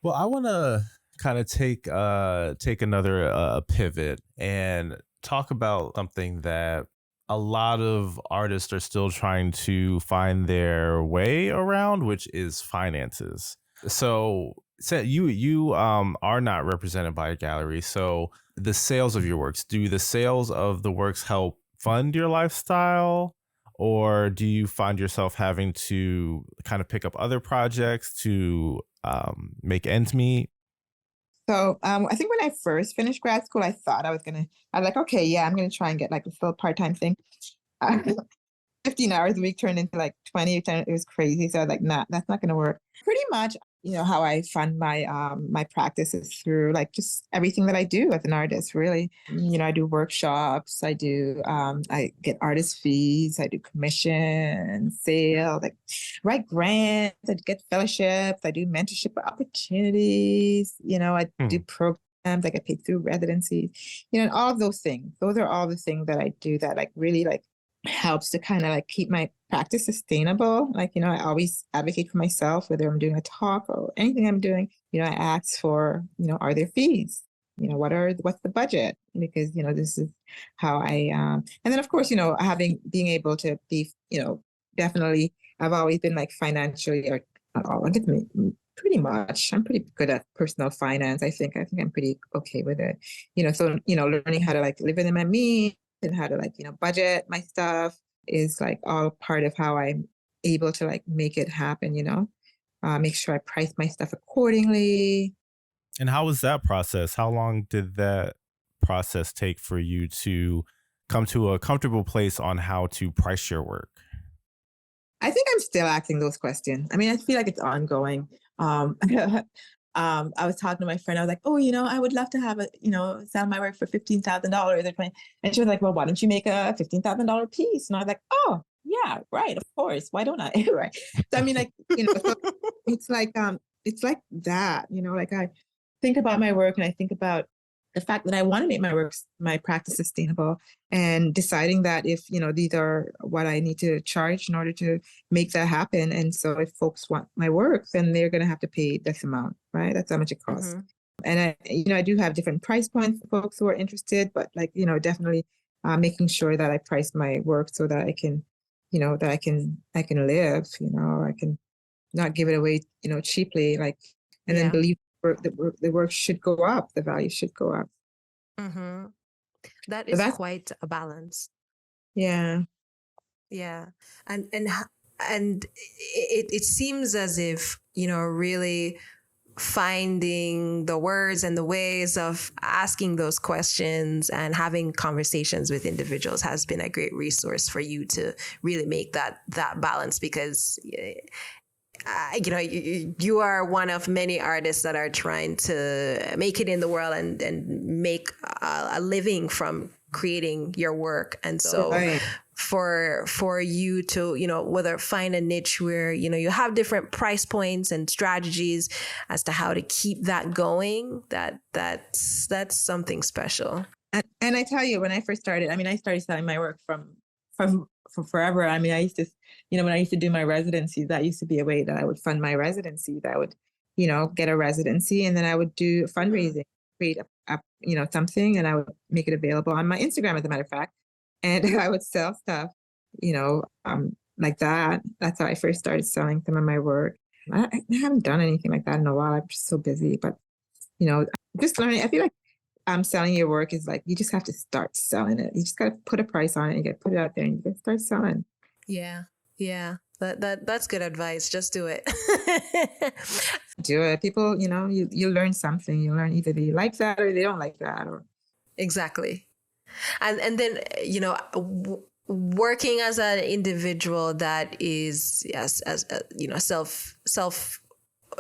Well, I want to kind of take another pivot and talk about something that a lot of artists are still trying to find their way around, which is finances. So you are not represented by a gallery. So the sales of your works, do the sales of the works help fund your lifestyle? Or do you find yourself having to kind of pick up other projects to make ends meet? So I think when I first finished grad school, I thought I was like, okay, yeah, I'm going to try and get a little part-time thing. 15 hours a week turned into 20. It was crazy. So I was like, nah, that's not going to work. Pretty much, how I fund my my practice is through just everything that I do as an artist, really. I do workshops, I get artist fees, I do commission, sale, write grants, I get fellowships, I do mentorship opportunities, I do programs, I get paid through residencies, and all of those things. Those are all the things that I do that really helps to kind of keep my practice sustainable. I always advocate for myself, whether I'm doing a talk or anything I'm doing, I ask for, are there fees? what's the budget? Because, this is how and then of course, being able to be, definitely, I've always been like financially, or not all, I guess pretty much, I'm pretty good at personal finance. I think I'm pretty okay with it. So, learning how to like live within my means and how to like, budget my stuff is like all part of how I'm able to like make it happen, make sure I price my stuff accordingly. And how was that process? How long did that process take for you to come to a comfortable place on how to price your work? I think I'm still asking those questions. I mean, I feel like it's ongoing. I was talking to my friend. I was like, oh, I would love to have sell my work for $15,000 or 20. And she was like, well, why don't you make a $15,000 piece? And I was like, oh, yeah, right. Of course. Why don't I? Right. So, I mean, like, so it's like that, like I think about my work and I think about the fact that I want to make my practice sustainable, and deciding that if, these are what I need to charge in order to make that happen. And so if folks want my work, then they're going to have to pay this amount, right? That's how much it costs. Mm-hmm. And I do have different price points for folks who are interested, but like, definitely making sure that I price my work so that I can, that I can live, I can not give it away, cheaply, like, and then believe the work should go up, the value should go up. Mm-hmm. That is quite a balance. Yeah. Yeah. And it seems as if, really finding the words and the ways of asking those questions and having conversations with individuals has been a great resource for you to really make that balance, because you are one of many artists that are trying to make it in the world and make a living from creating your work. And so for you to, whether find a niche where, you have different price points and strategies as to how to keep that going, that's something special. And I tell you, when I first started, I started selling my work from forever. I used to, when I used to do my residencies, that used to be a way that I would fund my residency. That I would, get a residency, and then I would do fundraising, create something, and I would make it available on my Instagram, as a matter of fact. And I would sell stuff, like that. That's how I first started selling some of my work. I haven't done anything like that in a while. I'm just so busy, but, just learning. I feel like selling your work is like, you just have to start selling it. You just got to put a price on it and put it out there, and you can start selling. Yeah. Yeah. That's good advice. Just do it. Do it. People, you learn something. You learn either they like that or they don't like that. Or exactly. And then, working as an individual that is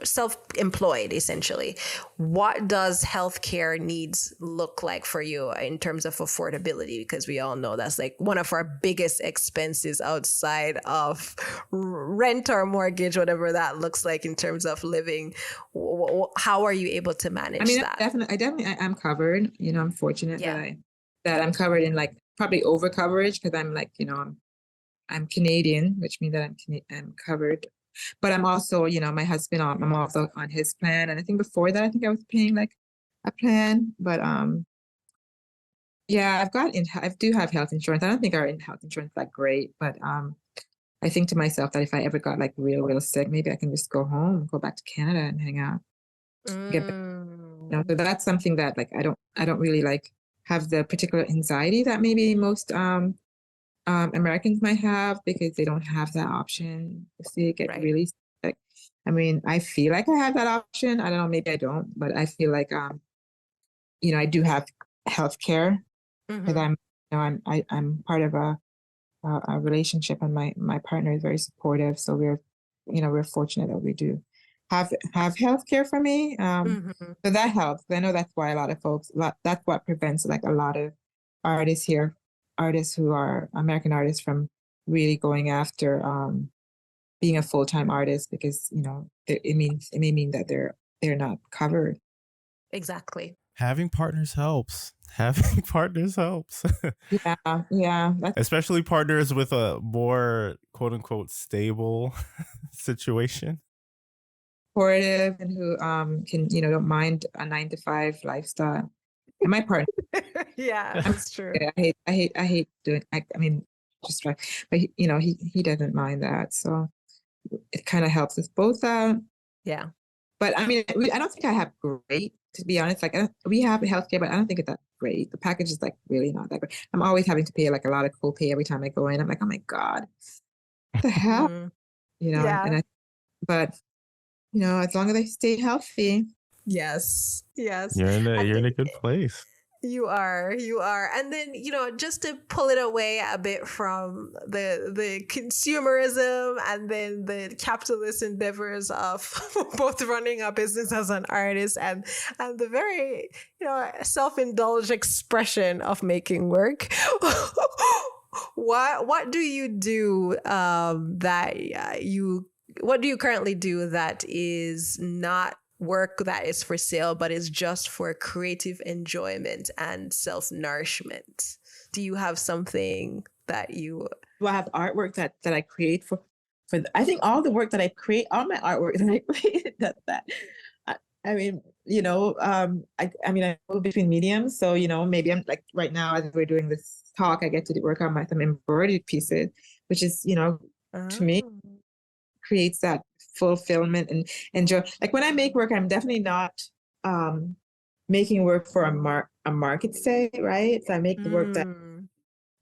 self-employed, essentially, what does healthcare needs look like for you in terms of affordability? Because we all know that's like one of our biggest expenses outside of rent or mortgage, whatever that looks like in terms of living. How are you able to manage that? I'm covered. I'm fortunate that I'm covered in like probably over coverage, because I'm like, I'm Canadian, which means that I'm covered. But I'm also, my husband, I'm also on his plan. And I think before that, I think I was paying like a plan. But yeah, I do have health insurance. I don't think our health insurance is that great. But I think to myself that if I ever got like real sick, maybe I can just go home, go back to Canada and hang out. So that's something that like I don't really like have the particular anxiety that maybe most Americans might have, because they don't have that option if they get really sick. I feel like I have that option. I don't know, maybe I don't, but I feel like I do have health care, because I'm part of a relationship, and my partner is very supportive. So we're fortunate that we do have health care for me. So that helps. I know that's why a lot of folks, that's what prevents like a lot of artists who are American artists from really going after being a full-time artist, because it may mean that they're not covered. Exactly. Having partners helps. Yeah. Especially partners with a more quote unquote stable situation. Supportive, and who can don't mind a 9-to-5 lifestyle. And my partner, Yeah, that's true. I hate doing. I mean, just try, but he doesn't mind that, so it kind of helps us both out. Yeah. But I mean, I don't think I have great, to be honest. Like we have healthcare, but I don't think it's that great. The package is like really not that great. I'm always having to pay like a lot of copay every time I go in. I'm like, oh my God, what the hell? Mhm. And but as long as I stay healthy. Yes. Yes. You're in I a think good place. you are. And then, just to pull it away a bit from the consumerism and then the capitalist endeavors of both running a business as an artist and the very, self-indulged expression of making work. What do you do what do you currently do that is not work that is for sale, but is just for creative enjoyment and self-nourishment? Do you have something that you... Well, I have artwork that I create I think all the work that I create, all my artwork that I create, that. I mean, I mean, I move between mediums. So, maybe I'm like right now, as we're doing this talk, I get to work on some embroidered pieces, which is, to me, creates that fulfillment and enjoy. Like when I make work, I'm definitely not making work for a market, say, right? So I make the work that I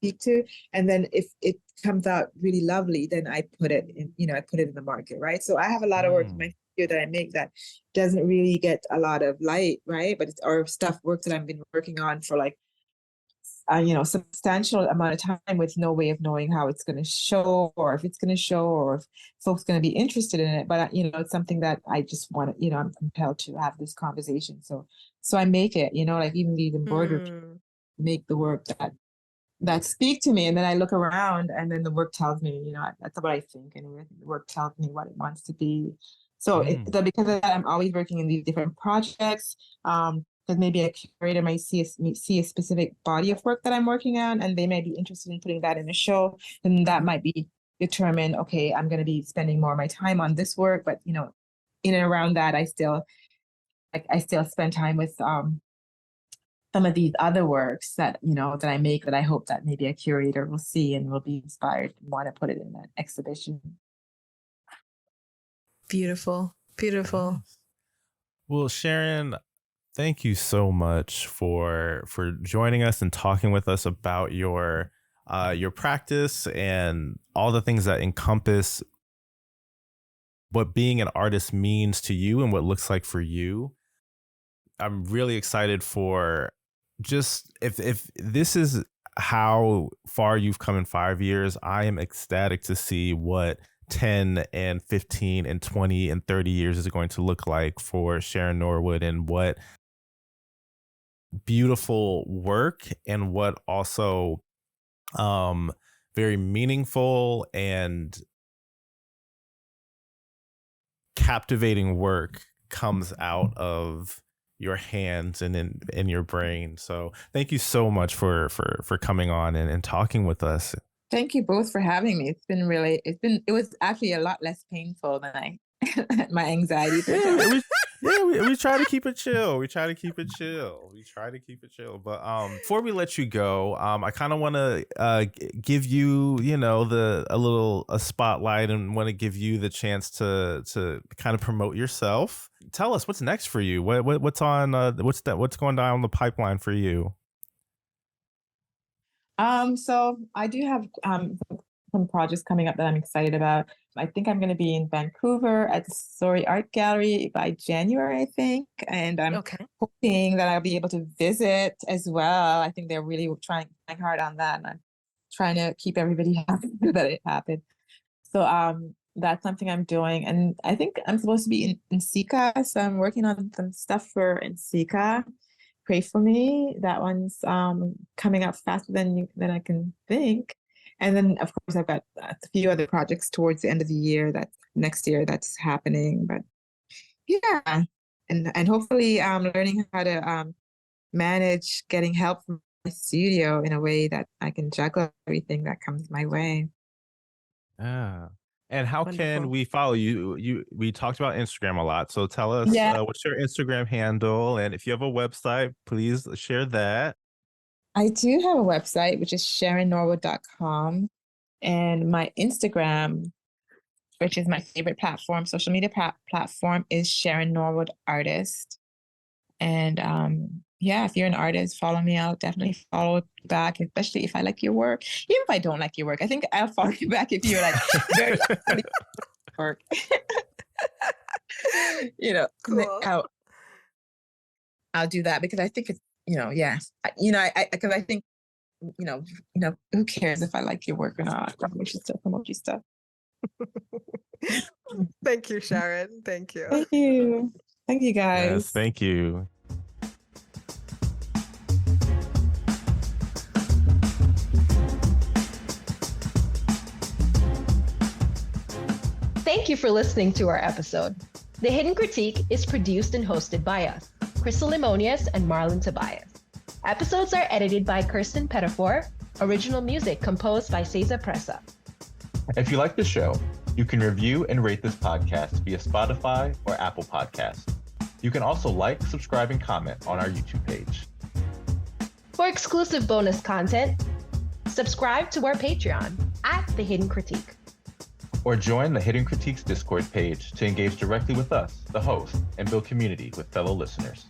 speak to, and then if it comes out really lovely, then I put it in, I put it in the market, right? So I have a lot of work in my studio that I make that doesn't really get a lot of light, right? But it's or work that I've been working on for like substantial amount of time with no way of knowing how it's going to show or if it's going to show or if folks going to be interested in it. But, it's something that I just want to, I'm compelled to have this conversation. So I make it, like even these embroidered make the work that speak to me. And then I look around and then the work tells me, that's what I think. And the work tells me what it wants to be. So because of that, I'm always working in these different projects. Because maybe a curator might see a specific body of work that I'm working on, and they may be interested in putting that in a show, and that might be determined. Okay, I'm going to be spending more of my time on this work, but in and around that, I still spend time with some of these other works that that I make that I hope that maybe a curator will see and will be inspired and want to put it in an exhibition. Beautiful. Well, Sharon, thank you so much for joining us and talking with us about your practice and all the things that encompass what being an artist means to you and what it looks like for you. I'm really excited for just if this is how far you've come in 5 years, I am ecstatic to see what 10 and 15 and 20 and 30 years is going to look like for Sharon Norwood, and what beautiful work and what also very meaningful and captivating work comes out of your hands and in your brain. So thank you so much for coming on and talking with us. Thank you both for having me. It was actually a lot less painful than my anxiety. We try to keep it chill. But before we let you go, I kind of want to give you, a spotlight, and want to give you the chance to kind of promote yourself. Tell us what's next for you. What's on? What's going down the pipeline for you? So I do have some projects coming up that I'm excited about. I think I'm going to be in Vancouver at the Story Art Gallery by January, I think. And I'm hoping that I'll be able to visit as well. I think they're really trying hard on that. And I'm trying to keep everybody happy that it happened. So that's something I'm doing. And I think I'm supposed to be in NCECA. So I'm working on some stuff for NCECA. Pray for me. That one's coming up faster than I can think. And then, of course, I've got a few other projects towards the end of the year, next year that's happening. But yeah, and hopefully learning how to manage getting help from my studio in a way that I can juggle everything that comes my way. Yeah. And how Wonderful. can we follow you? We talked about Instagram a lot. So tell us what's your Instagram handle? And if you have a website, please share that. I do have a website, which is SharonNorwood.com. And my Instagram, which is my favorite platform, social media platform, is Sharon Norwood Artist. And if you're an artist, follow me. I'll definitely follow back, especially if I like your work. Even if I don't like your work, I think I'll follow you back if you're like very work. Cool. I'll do that because I think it's, because I think, who cares if I like your work or not? I should still promote your stuff. Thank you, Sharon. Thank you. Thank you. Thank you, guys. Yes, thank you. Thank you for listening to our episode. The Hidden Critique is produced and hosted by us, Krystle and Marlon Tobias. Episodes are edited by Kirsten Pettifor. Original music composed by Cesar Presa. If you like the show, you can review and rate this podcast via Spotify or Apple Podcasts. You can also like, subscribe, and comment on our YouTube page. For exclusive bonus content, subscribe to our Patreon at The Hidden Critique. Or join the Hidden Critiques Discord page to engage directly with us, the host, and build community with fellow listeners.